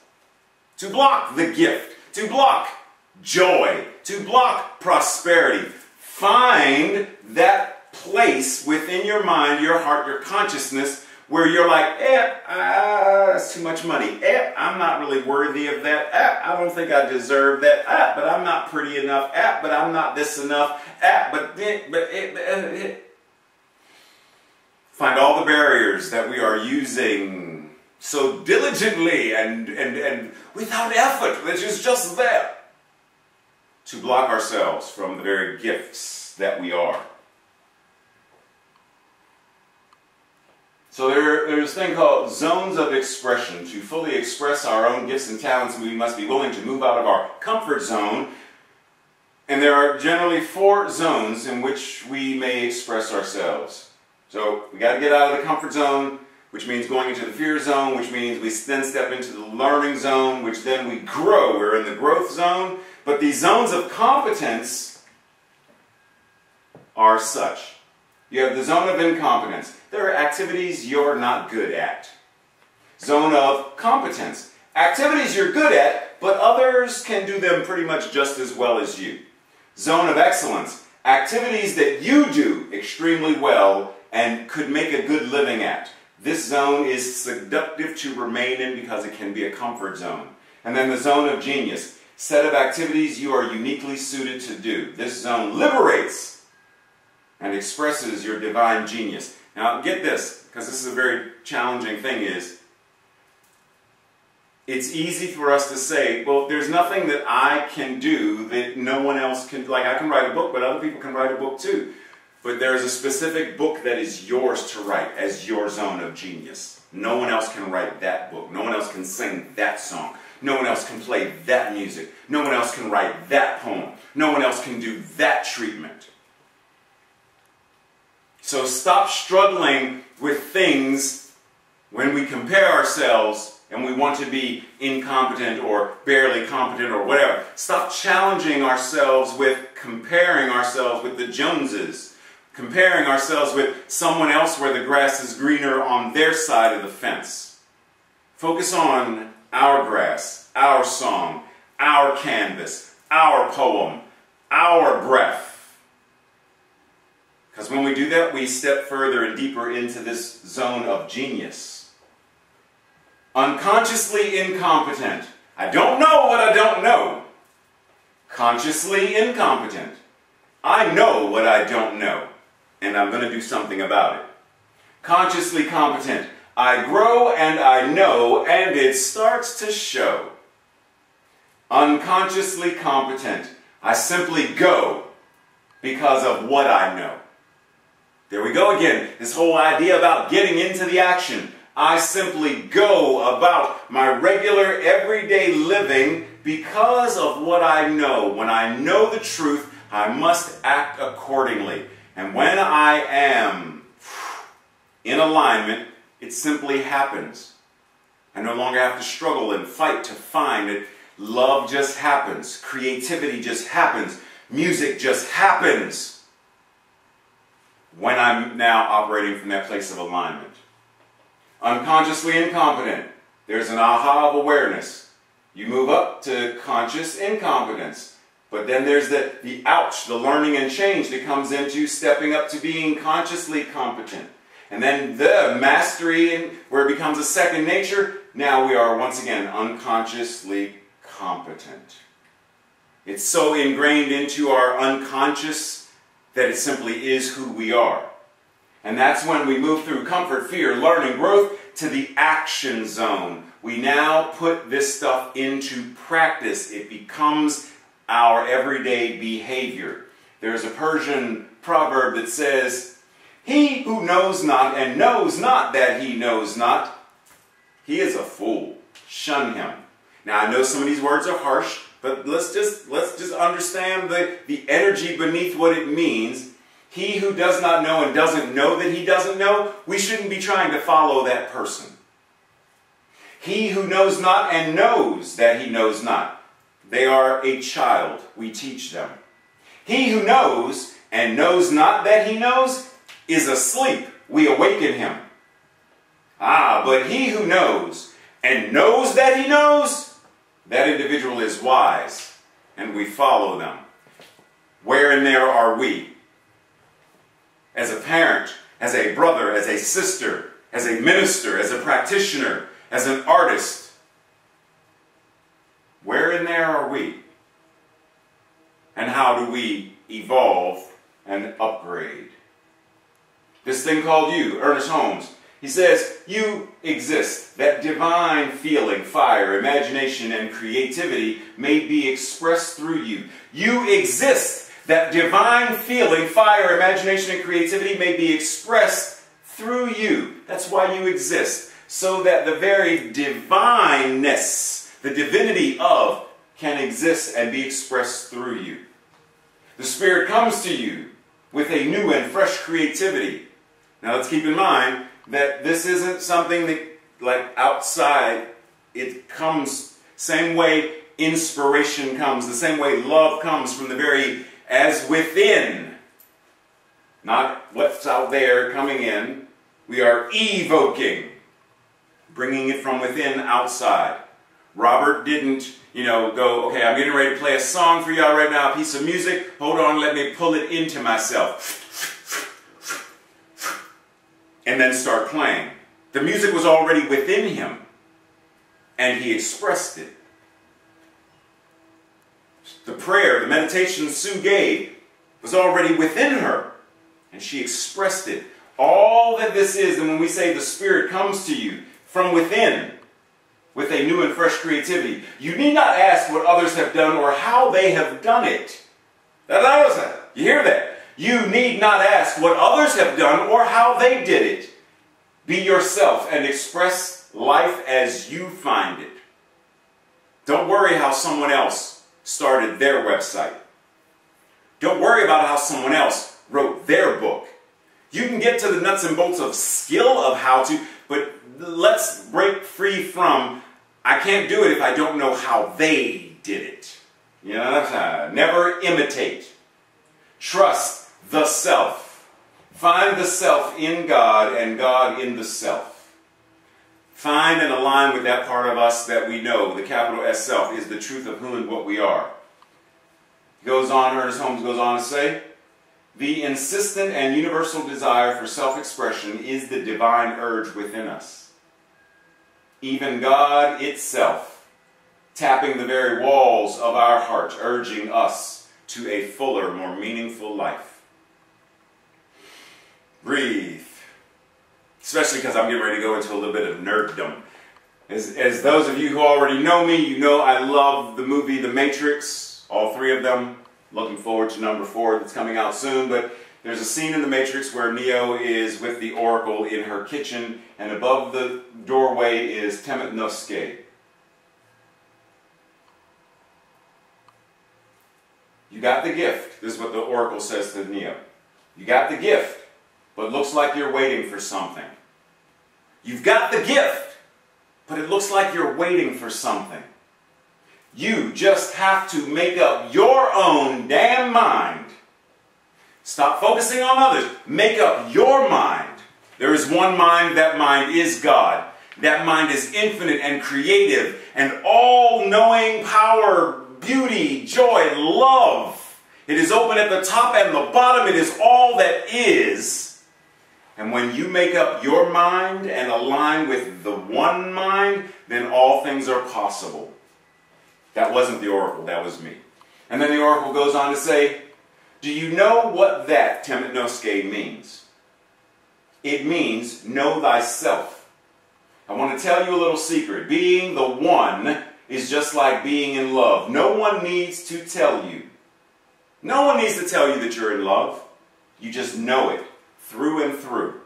S4: to block the gift, to block joy, to block prosperity. Find that place within your mind, your heart, your consciousness, where you're like, that's too much money. I'm not really worthy of that. I don't think I deserve that. But I'm not pretty enough. But I'm not this enough. Find all the barriers that we are using so diligently and without effort, which is just there, to block ourselves from the very gifts that we are. So there's a thing called zones of expression. To fully express our own gifts and talents, we must be willing to move out of our comfort zone. And there are generally 4 zones in which we may express ourselves. So we got to get out of the comfort zone, which means going into the fear zone, which means we then step into the learning zone, which then we grow. We're in the growth zone. But these zones of competence are such. You have the zone of incompetence. There are activities you're not good at. Zone of competence. Activities you're good at, but others can do them pretty much just as well as you. Zone of excellence. Activities that you do extremely well and could make a good living at. This zone is seductive to remain in because it can be a comfort zone. And then the zone of genius. Set of activities you are uniquely suited to do. This zone liberates and expresses your divine genius. Now get this, because this is a very challenging thing, is it's easy for us to say, well, there's nothing that I can do that no one else can. Like, I can write a book, but other people can write a book too. But there's a specific book that is yours to write as your zone of genius. No one else can write that book. No one else can sing that song. No one else can play that music. No one else can write that poem. No one else can do that treatment. So stop struggling with things when we compare ourselves and we want to be incompetent or barely competent or whatever. Stop challenging ourselves with comparing ourselves with the Joneses, comparing ourselves with someone else where the grass is greener on their side of the fence. Focus on our grass, our song, our canvas, our poem, our breath. Because when we do that, we step further and deeper into this zone of genius. Unconsciously incompetent. I don't know what I don't know. Consciously incompetent. I know what I don't know, and I'm going to do something about it. Consciously competent. I grow and I know, and it starts to show. Unconsciously competent. I simply go because of what I know. There we go again. This whole idea about getting into the action. I simply go about my regular, everyday living because of what I know. When I know the truth, I must act accordingly. And when I am in alignment, it simply happens. I no longer have to struggle and fight to find it. Love just happens. Creativity just happens. Music just happens. When I'm now operating from that place of alignment. Unconsciously incompetent. There's an aha of awareness. You move up to conscious incompetence. But then there's the ouch, the learning and change that comes into stepping up to being consciously competent. And then the mastery, where it becomes a second nature, now we are once again unconsciously competent. It's so ingrained into our unconscious that it simply is who we are. And that's when we move through comfort, fear, learning, growth to the action zone. We now put this stuff into practice. It becomes our everyday behavior. There's a Persian proverb that says, "He who knows not and knows not that he knows not, he is a fool. Shun him." Now I know some of these words are harsh, but let's just understand the energy beneath what it means. He who does not know and doesn't know that he doesn't know, we shouldn't be trying to follow that person. He who knows not and knows that he knows not, they are a child. We teach them. He who knows and knows not that he knows is asleep. We awaken him. But he who knows and knows that he knows, that individual is wise, and we follow them. Where and there are we? As a parent, as a brother, as a sister, as a minister, as a practitioner, as an artist. Where and there are we? And how do we evolve and upgrade? This thing called you, Ernest Holmes, he says, you exist. That divine feeling, fire, imagination, and creativity may be expressed through you. You exist. That divine feeling, fire, imagination, and creativity may be expressed through you. That's why you exist. So that the very divineness, the divinity of, can exist and be expressed through you. The Spirit comes to you with a new and fresh creativity. Now let's keep in mind that this isn't something that, like, outside. It comes same way inspiration comes, the same way love comes from the very as within, not what's out there coming in. We are evoking, bringing it from within outside. Robert didn't, go, okay, I'm getting ready to play a song for y'all right now, a piece of music. Hold on, let me pull it into myself. And then start playing. The music was already within him, and he expressed it. The prayer, the meditation Sue gave was already within her, and she expressed it. All that this is, and when we say the Spirit comes to you from within with a new and fresh creativity, you need not ask what others have done or how they have done it. You hear that? You need not ask what others have done or how they did it. Be yourself and express life as you find it. Don't worry how someone else started their website. Don't worry about how someone else wrote their book. You can get to the nuts and bolts of skill of how to, but let's break free from, I can't do it if I don't know how they did it. Never imitate. Trust the self. Find the self in God and God in the self. Find and align with that part of us that we know, the capital S self, is the truth of who and what we are. Ernest Holmes goes on to say, The insistent and universal desire for self-expression is the divine urge within us. Even God itself, tapping the very walls of our heart, urging us to a fuller, more meaningful life. Breathe. Especially because I'm getting ready to go into a little bit of nerddom. As those of you who already know me, you know I love the movie The Matrix, all three of them. Looking forward to number 4 that's coming out soon, but there's a scene in The Matrix where Neo is with the Oracle in her kitchen, and above the doorway is Temet Nosuke. You got the gift. This is what the Oracle says to Neo. You got the gift, but looks like you're waiting for something. You've got the gift, but it looks like you're waiting for something. You just have to make up your own damn mind. Stop focusing on others. Make up your mind. There is one mind. That mind is God. That mind is infinite and creative and all-knowing power, beauty, joy, love. It is open at the top and the bottom. It is all that is. And when you make up your mind and align with the one mind, then all things are possible. That wasn't the Oracle, that was me. And then the Oracle goes on to say, do you know what that Temet Nosuke means? It means know thyself. I want to tell you a little secret. Being the one is just like being in love. No one needs to tell you. No one needs to tell you that you're in love. You just know it through and through.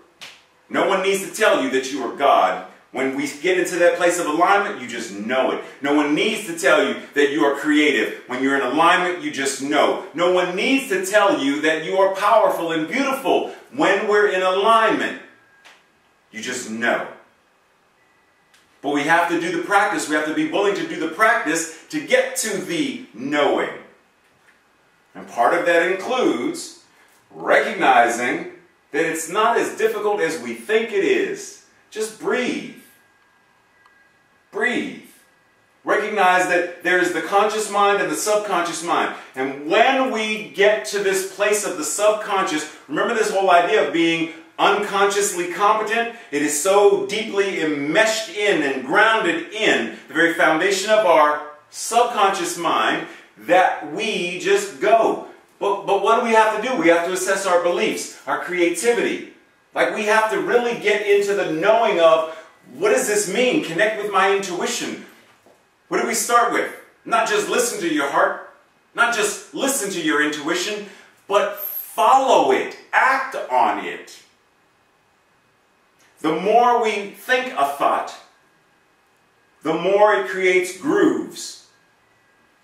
S4: No one needs to tell you that you are God. When we get into that place of alignment, you just know it. No one needs to tell you that you are creative. When you're in alignment, you just know. No one needs to tell you that you are powerful and beautiful. When we're in alignment, you just know. But we have to do the practice. We have to be willing to do the practice to get to the knowing. And part of that includes recognizing that it's not as difficult as we think it is. Just breathe. Breathe. Recognize that there is the conscious mind and the subconscious mind. And when we get to this place of the subconscious, remember this whole idea of being unconsciously competent? It is so deeply enmeshed in and grounded in the very foundation of our subconscious mind that we just go. But what do we have to do? We have to assess our beliefs, our creativity. Like we have to really get into the knowing of, what does this mean? Connect with my intuition. What do we start with? Not just listen to your heart, not just listen to your intuition, but follow it, act on it. The more we think a thought, the more it creates grooves.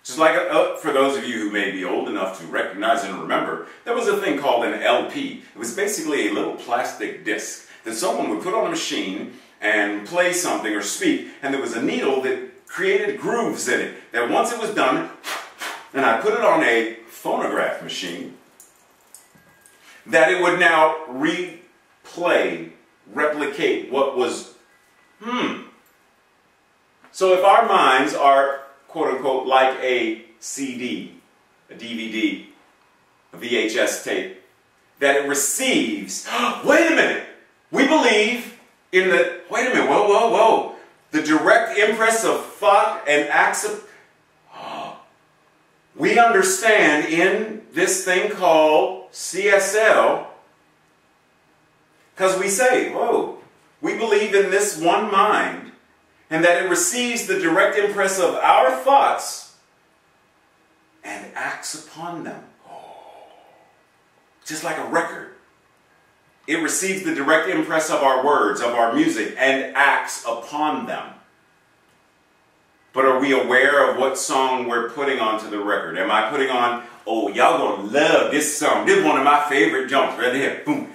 S4: Just like, for those of you who may be old enough to recognize and remember, there was a thing called an LP. It was basically a little plastic disc that someone would put on a machine and play something or speak, and there was a needle that created grooves in it, that once it was done, and I put it on a phonograph machine, that it would now replay, replicate what was, So if our minds are, quote-unquote, like a CD, a DVD, a VHS tape, that it receives, wait a minute, we believe in the, wait a minute, whoa, the direct impress of thought and acts of, we understand in this thing called CSL, because we say, whoa, we believe in this one mind, and that it receives the direct impress of our thoughts and acts upon them. Just like a record. It receives the direct impress of our words, of our music, and acts upon them. But are we aware of what song we're putting onto the record? Am I putting on, oh, y'all gonna love this song. This is one of my favorite jumps right here. Boom.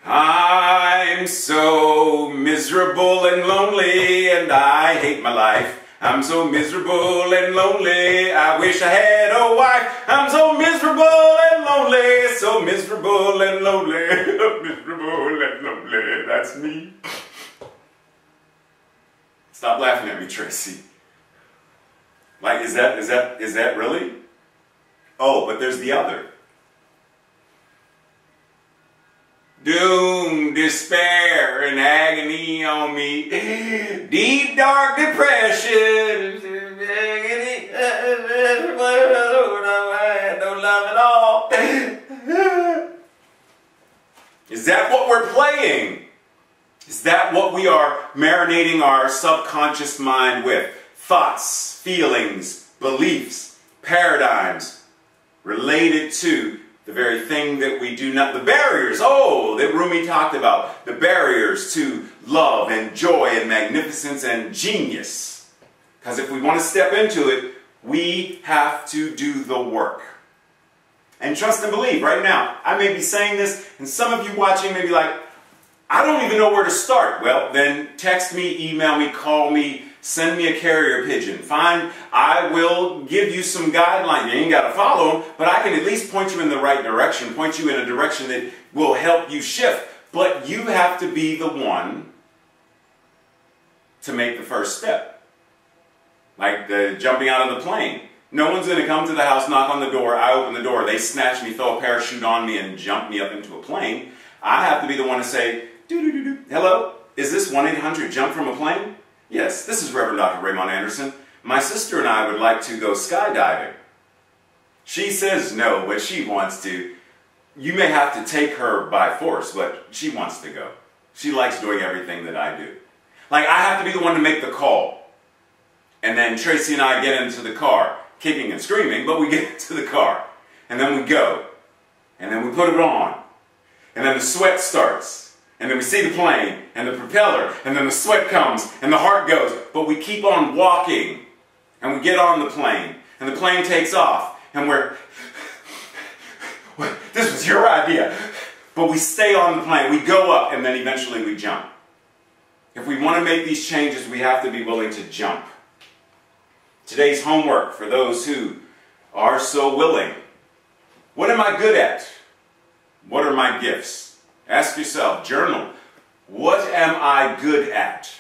S4: I'm so miserable and lonely, and I hate my life. I'm so miserable and lonely, I wish I had a wife. I'm so miserable and lonely, so miserable and lonely, miserable and lonely, that's me. Stop laughing at me, Tracy. Like, is that really? Oh, but there's the other. Doom, despair, and agony on me. Deep, dark depression. No love at all. Is that what we're playing? Is that what we are marinating our subconscious mind with? Thoughts, feelings, beliefs, paradigms related to the very thing that we do not, the barriers, that Rumi talked about, the barriers to love and joy and magnificence and genius. Because if we want to step into it, we have to do the work. And trust and believe. Right now, I may be saying this, and some of you watching may be like, I don't even know where to start. Well, then text me, email me, call me, send me a carrier pigeon. Fine, I will give you some guidelines. You ain't got to follow them, but I can at least point you in the right direction, point you in a direction that will help you shift. But you have to be the one to make the first step. Like the jumping out of the plane. No one's going to come to the house, knock on the door, I open the door, they snatch me, throw a parachute on me, and jump me up into a plane. I have to be the one to say, hello, is this 1-800-JUMP from a plane? Yes, this is Reverend Dr. Raymont Anderson. My sister and I would like to go skydiving. She says no, but she wants to. You may have to take her by force, but she wants to go. She likes doing everything that I do. Like, I have to be the one to make the call. And then Tracy and I get into the car, kicking and screaming, but we get into the car. And then we go. And then we put it on. And then the sweat starts. And then we see the plane, and the propeller, and then the sweat comes, and the heart goes. But we keep on walking, and we get on the plane, and the plane takes off, and this was your idea. But we stay on the plane, we go up, and then eventually we jump. If we want to make these changes, we have to be willing to jump. Today's homework for those who are so willing. What am I good at? What are my gifts? Ask yourself, journal, what am I good at?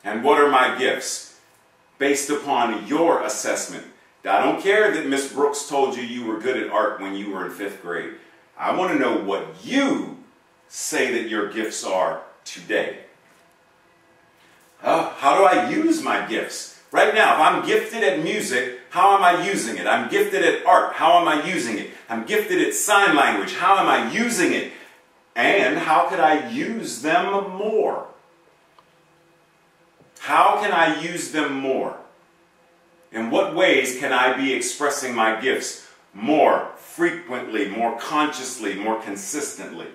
S4: And what are my gifts? Based upon your assessment. I don't care that Miss Brooks told you you were good at art when you were in 5th grade. I want to know what you say that your gifts are today. How do I use my gifts? Right now, if I'm gifted at music, how am I using it? I'm gifted at art, how am I using it? I'm gifted at sign language, how am I using it? And how could I use them more? How can I use them more? In what ways can I be expressing my gifts more frequently, more consciously, more consistently?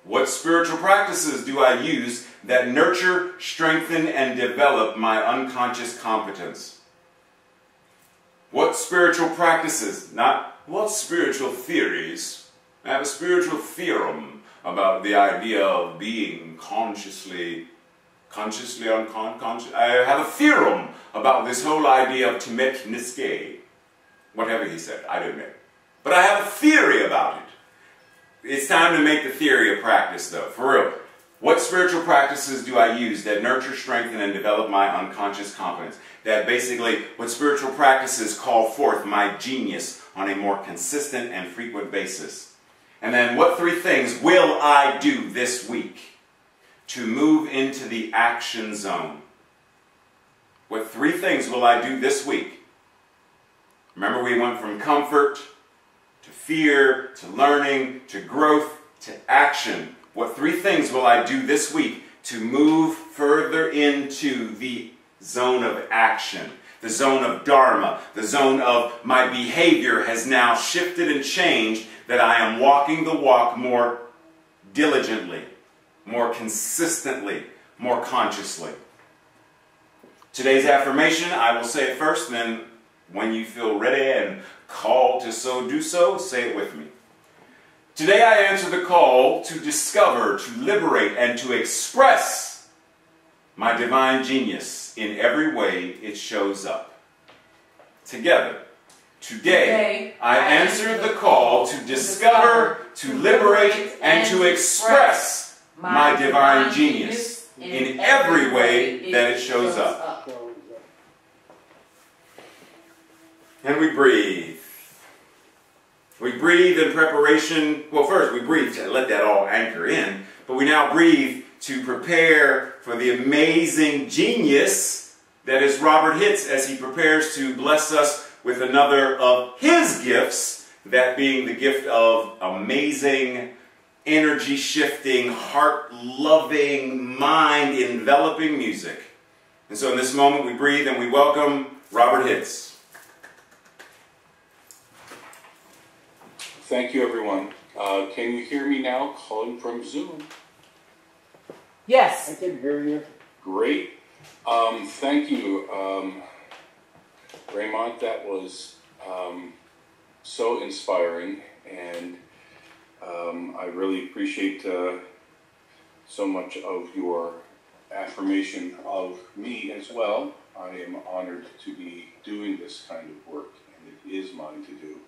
S4: What spiritual practices do I use that nurture, strengthen, and develop my unconscious competence? What spiritual practices, not what spiritual theories. I have a spiritual theorem about the idea of being consciously unconscious. I have a theorem about this whole idea of Timet Niske. Whatever he said, I don't know. But I have a theory about it. It's time to make the theory a practice, though, for real. What spiritual practices do I use that nurture, strengthen, and develop my unconscious competence? That basically, what spiritual practices call forth my genius on a more consistent and frequent basis? And then, what 3 things will I do this week to move into the action zone? What 3 things will I do this week? Remember, we went from comfort to fear, to learning, to growth, to action. What 3 things will I do this week to move further into the zone of action, the zone of Dharma, the zone of my behavior has now shifted and changed, that I am walking the walk more diligently, more consistently, more consciously. Today's affirmation, I will say it first, and then when you feel ready and called to so do so, say it with me. Today I answer the call to discover, to liberate, and to express my divine genius in every way it shows up. Together. Today I answer the call to discover, to liberate, and to express my divine genius in every way that it shows up. And we breathe. We breathe in preparation. Well, first we breathe to let that all anchor in, but we now breathe to prepare for the amazing genius that is Robert Hicks as he prepares to bless us with another of his gifts, that being the gift of amazing, energy-shifting, heart-loving, mind-enveloping music. And so in this moment we breathe and we welcome Robert Hicks.
S2: Thank you, everyone. Can you hear me now, calling from Zoom?
S3: Yes.
S5: I can hear you.
S2: Great. Thank you, Raymont. That was so inspiring, and I really appreciate so much of your affirmation of me as well. I am honored to be doing this kind of work, and it is mine to do.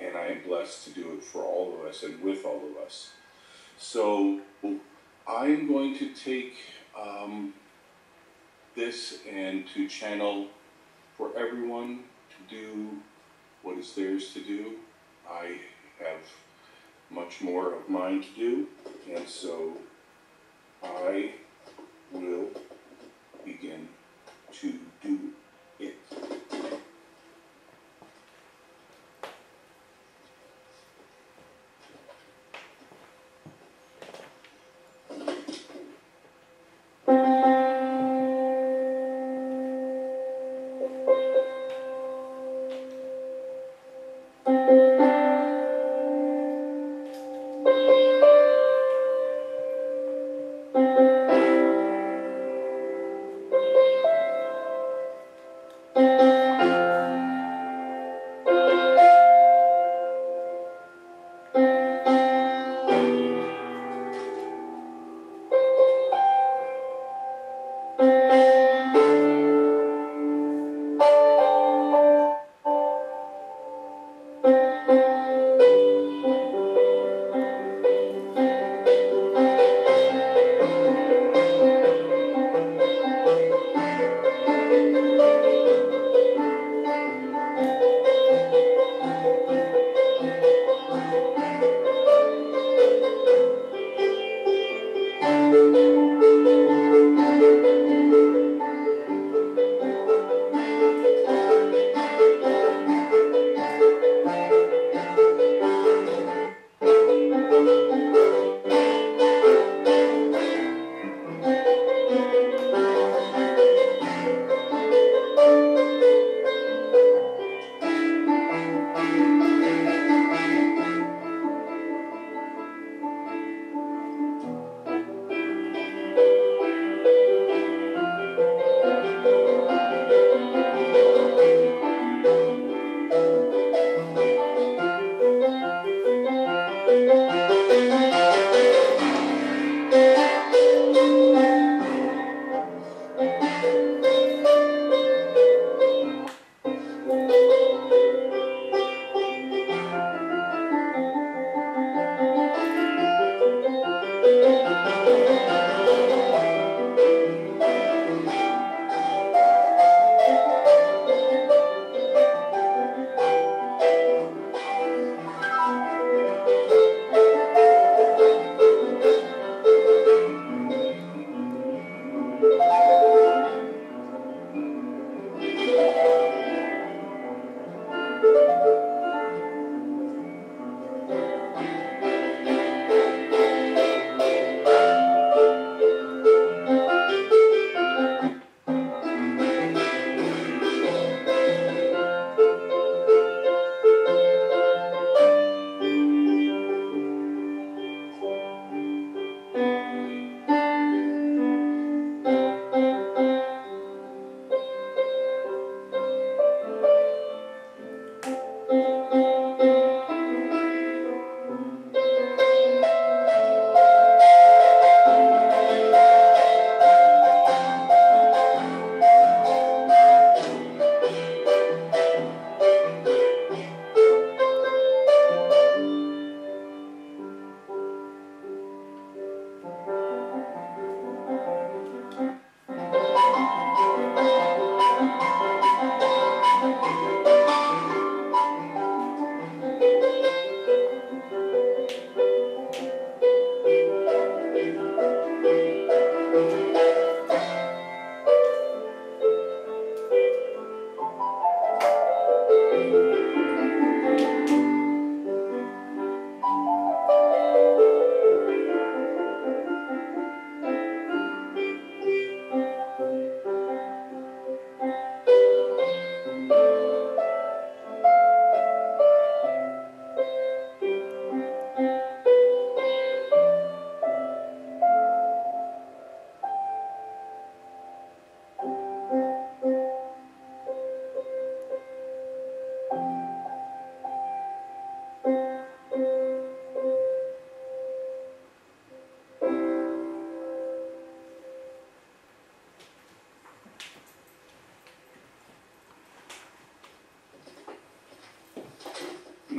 S2: And I am blessed to do it for all of us and with all of us. So I'm going to take this and to channel for everyone to do what is theirs to do. I have much more of mine to do, and so I will begin to do it.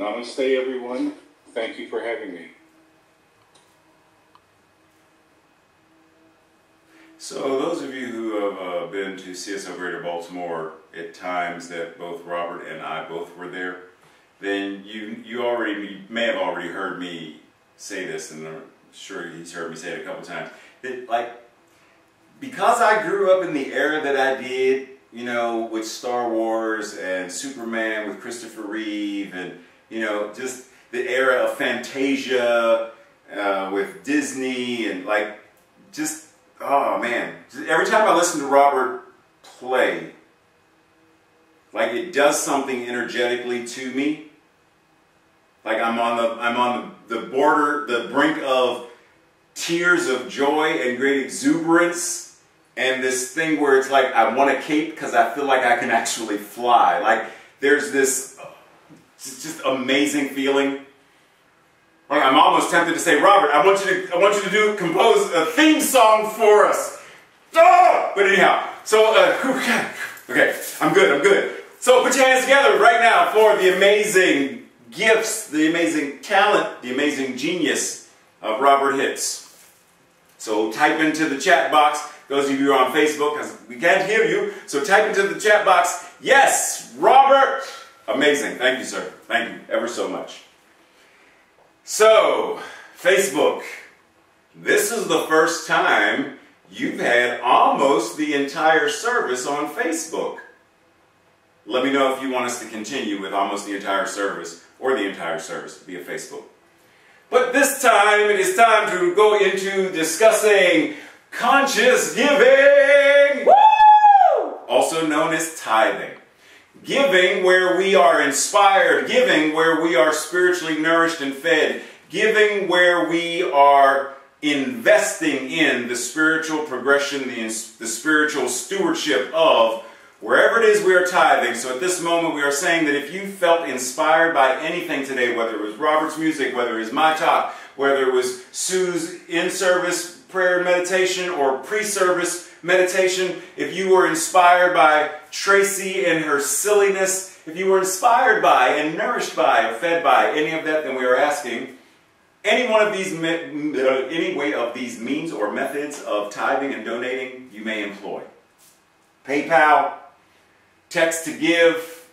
S2: Namaste, everyone. Thank you for having me.
S4: So those of you who have been to CSO Greater Baltimore at times that both Robert and I both were there, then you may have already heard me say this, and I'm sure he's heard me say it a couple times, that like, because I grew up in the era that I did, you know, with Star Wars and Superman with Christopher Reeve, and, you know, just the era of Fantasia with Disney, and like, just, oh man, every time I listen to Robert play, like it does something energetically to me. Like I'm on the border, the brink of tears of joy and great exuberance, and this thing where it's like I want to cape because I feel like I can actually fly. Like there's this just amazing feeling. Like I'm almost tempted to say, Robert, I want you to compose a theme song for us. Oh! But anyhow, so okay, I'm good. So put your hands together right now for the amazing gifts, the amazing talent, the amazing genius of Robert Hicks. So type into the chat box, those of you who are on Facebook, because we can't hear you, so type into the chat box, yes, Robert! Amazing, thank you, sir. Thank you ever so much. So, Facebook, this is the first time you've had almost the entire service on Facebook. Let me know if you want us to continue with almost the entire service, or the entire service via Facebook. But this time, it is time to go into discussing conscious giving! Woo! Also known as tithing. Giving where we are inspired, giving where we are spiritually nourished and fed, giving where we are investing in the spiritual progression, the spiritual stewardship of wherever it is we are tithing. So at this moment we are saying that if you felt inspired by anything today, whether it was Robert's music, whether it was my talk, whether it was Sue's in-service prayer and meditation or pre-service meditation, if you were inspired by Tracy and her silliness, if you were inspired by and nourished by or fed by any of that, then we are asking any way of these means or methods of tithing and donating you may employ. PayPal, text to give,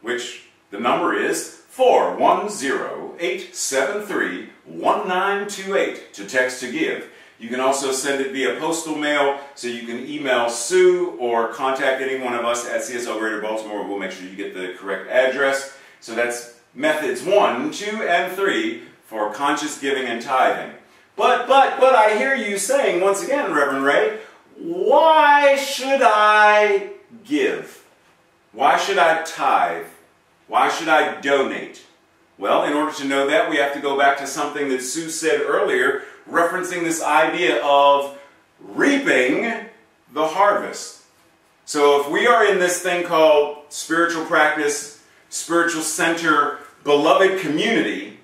S4: which the number is 410-873-1928 to text to give. You can also send it via postal mail, so you can email Sue or contact any one of us at CSO Greater Baltimore. We'll make sure you get the correct address. So that's methods 1, 2, and 3 for conscious giving and tithing. But I hear you saying, once again, Reverend Ray, why should I give? Why should I tithe? Why should I donate? Well, in order to know that, we have to go back to something that Sue said earlier, referencing this idea of reaping the harvest. So if we are in this thing called spiritual practice, spiritual center, beloved community,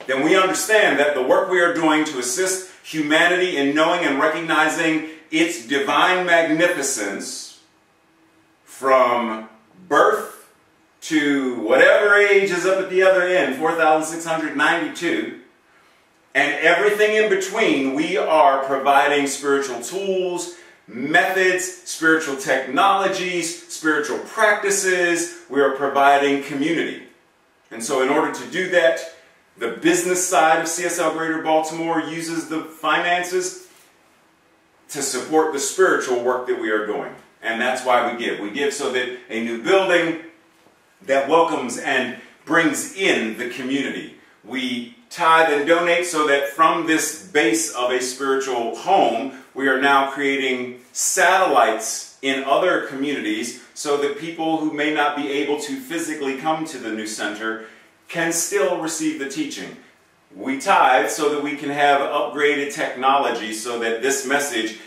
S4: then we understand that the work we are doing to assist humanity in knowing and recognizing its divine magnificence from birth to whatever age is up at the other end, 4,692, and everything in between, we are providing spiritual tools, methods, spiritual technologies, spiritual practices. We are providing community. And so in order to do that, the business side of CSL Greater Baltimore uses the finances to support the spiritual work that we are doing. And that's why we give. We give so that a new building that welcomes and brings in the community. We tithe and donate so that from this base of a spiritual home, we are now creating satellites in other communities so that people who may not be able to physically come to the new center can still receive the teaching. We tithe so that we can have upgraded technology so that this message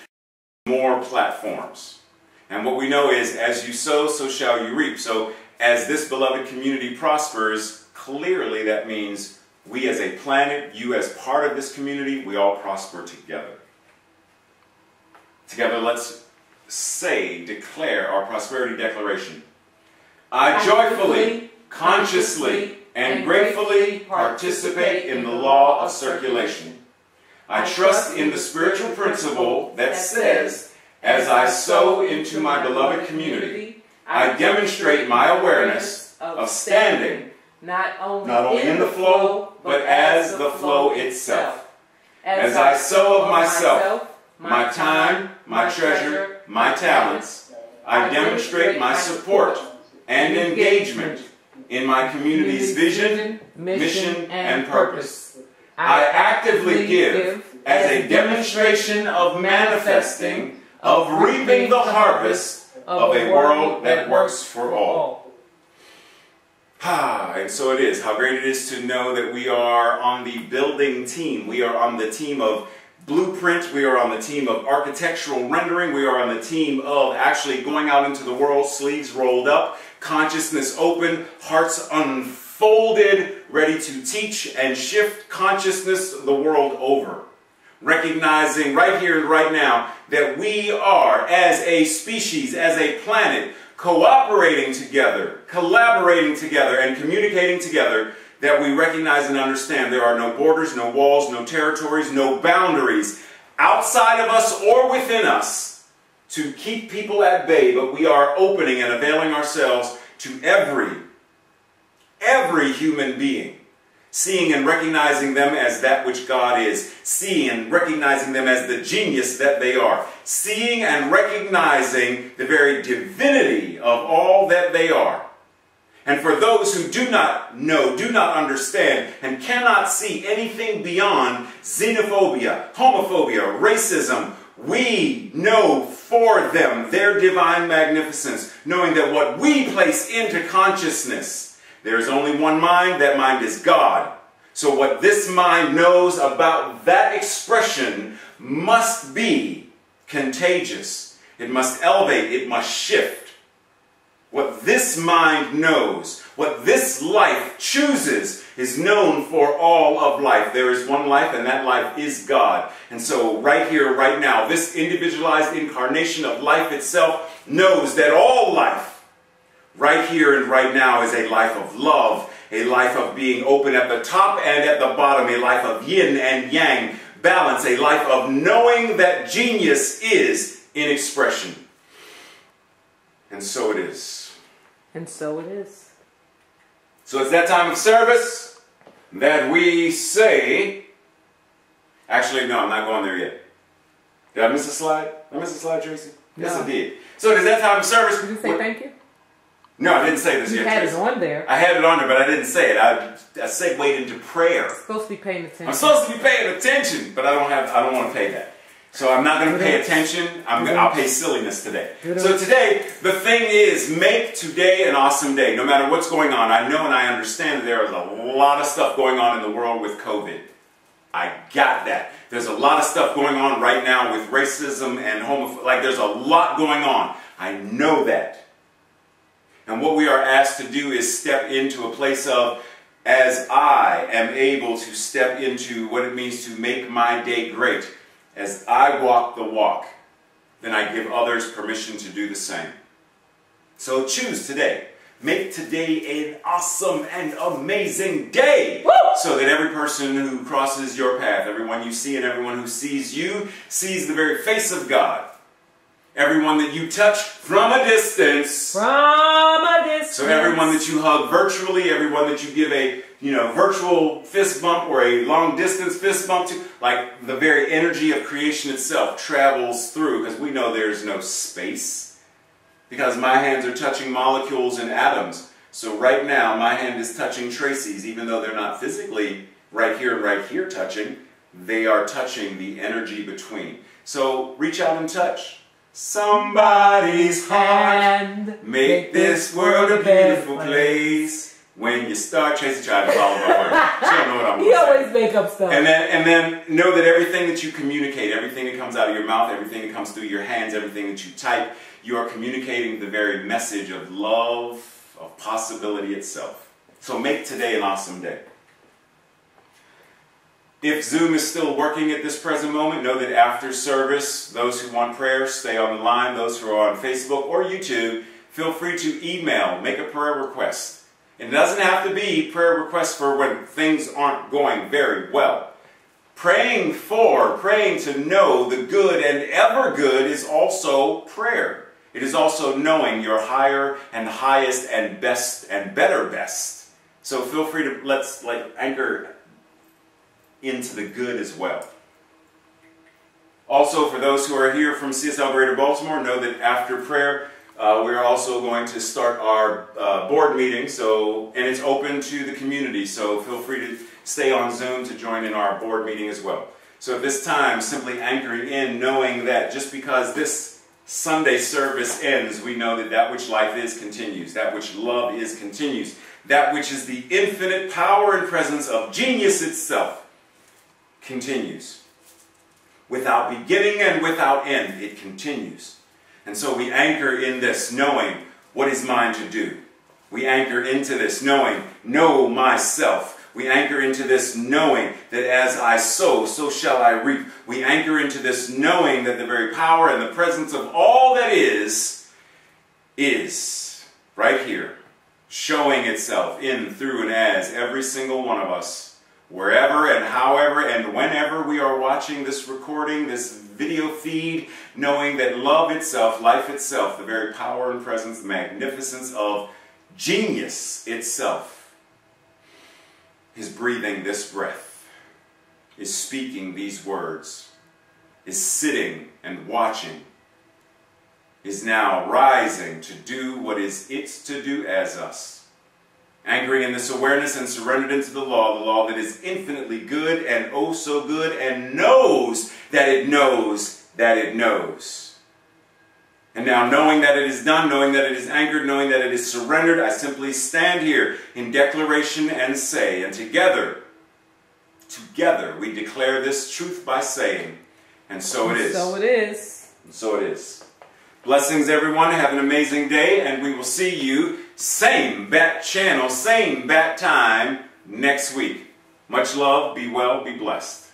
S4: more platforms. And what we know is, as you sow, so shall you reap. So as this beloved community prospers, clearly that means we as a planet, you as part of this community, we all prosper together. Together, let's declare our prosperity declaration. I joyfully, consciously, and gratefully participate in the law of circulation. I trust in the spiritual principle that says, as I sow into my beloved community, I demonstrate my awareness of standing not only in the flow, but as the flow itself. As I sow of myself, my time, my treasure, my talents, I demonstrate my support and engagement in my community's vision, mission, and purpose. I actively give as a demonstration of manifesting, of reaping the harvest of a world that works for all. And so it is. How great it is to know that we are on the building team. We are on the team of blueprint. We are on the team of architectural rendering. We are on the team of actually going out into the world, sleeves rolled up, consciousness open, hearts unfolded, ready to teach and shift consciousness the world over. Recognizing right here and right now that we are, as a species, as a planet, cooperating together, collaborating together, and communicating together, that we recognize and understand there are no borders, no walls, no territories, no boundaries outside of us or within us to keep people at bay, but we are opening and availing ourselves to every human being, seeing and recognizing them as that which God is, seeing and recognizing them as the genius that they are, seeing and recognizing the very divinity of all that they are. And for those who do not know, do not understand, and cannot see anything beyond xenophobia, homophobia, racism, we know for them their divine magnificence, knowing that what we place into consciousness, there is only one mind, that mind is God. So what this mind knows about that expression must be contagious. It must elevate, it must shift. What this mind knows, what this life chooses, is known for all of life. There is one life, and that life is God. And so right here, right now, this individualized incarnation of life itself knows that all life, right here and right now, is a life of love, a life of being open at the top and at the bottom, a life of yin and yang balance, a life of knowing that genius is in expression. And so it is.
S3: And so it is.
S4: So it's that time of service that we say... Actually, no, I'm not going there yet. Did I miss a slide? Did I miss a slide, Tracy?
S3: No.
S4: Yes, I did. So it is that time of service.
S3: Did you say thank you?
S4: No, I didn't say this yet,
S3: You had
S4: Tracy.
S3: it on there.
S4: I had it on there, but I didn't say it. I segued into prayer.
S3: You're supposed to be paying attention.
S4: I'm supposed to be paying attention, but I don't want to pay that. So I'm not going to pay attention. I'll pay silliness today. So today, the thing is, make today an awesome day, no matter what's going on. I know and I understand that there is a lot of stuff going on in the world with COVID. I got that. There's a lot of stuff going on right now with racism and homophobia. Like, there's a lot going on. I know that. And what we are asked to do is step into a place of, as I am able to step into what it means to make my day great, as I walk the walk, then I give others permission to do the same. So choose today. Make today an awesome and amazing day. Woo! So that every person who crosses your path, everyone you see and everyone who sees you, sees the very face of God. Everyone that you touch from a distance.
S3: From a distance.
S4: So everyone that you hug virtually, everyone that you give a virtual fist bump or a long distance fist bump to, like the very energy of creation itself travels through, because we know there's no space. Because my hands are touching molecules and atoms. So right now my hand is touching Tracy's, even though they're not physically right here touching, they are touching the energy between. So reach out and touch somebody's heart. Make this world a beautiful place. When you start, Tracy tried to follow my word. She don't know what I'm going to say.
S3: You always make up stuff.
S4: And then know that everything that you communicate, everything that comes out of your mouth, everything that comes through your hands, everything that you type, you are communicating the very message of love, of possibility itself. So make today an awesome day. If Zoom is still working at this present moment, know that after service, those who want prayer, stay on the line. Those who are on Facebook or YouTube, feel free to email, make a prayer request. It doesn't have to be prayer requests for when things aren't going very well. Praying to know the good and ever good is also prayer. It is also knowing your higher and highest and best and better best. So feel free to let's anchor into the good as well. Also, for those who are here from CSL Greater Baltimore, know that after prayer, we're also going to start our board meeting, and it's open to the community, so feel free to stay on Zoom to join in our board meeting as well. So at this time, simply anchoring in, knowing that just because this Sunday service ends, we know that that which life is continues, that which love is continues, that which is the infinite power and presence of genius itself continues. Without beginning and without end, it continues. And so we anchor in this, knowing what is mine to do. We anchor into this, knowing, know myself. We anchor into this, knowing that as I sow, so shall I reap. We anchor into this, knowing that the very power and the presence of all that is right here, showing itself in, through, and as every single one of us. Wherever and however and whenever we are watching this recording, this video feed, knowing that love itself, life itself, the very power and presence, the magnificence of genius itself is breathing this breath, is speaking these words, is sitting and watching, is now rising to do what is its to do as us. Anchoring in this awareness and surrendered into the law that is infinitely good and oh so good and knows that it knows that it knows. And now knowing that it is done, knowing that it is anchored, knowing that it is surrendered, I simply stand here in declaration and say, and together we declare this truth by saying, and so it is.
S3: So it is.
S4: And so it is. Blessings everyone, have an amazing day, and we will see you same bat channel, same bat time next week. Much love, be well, be blessed.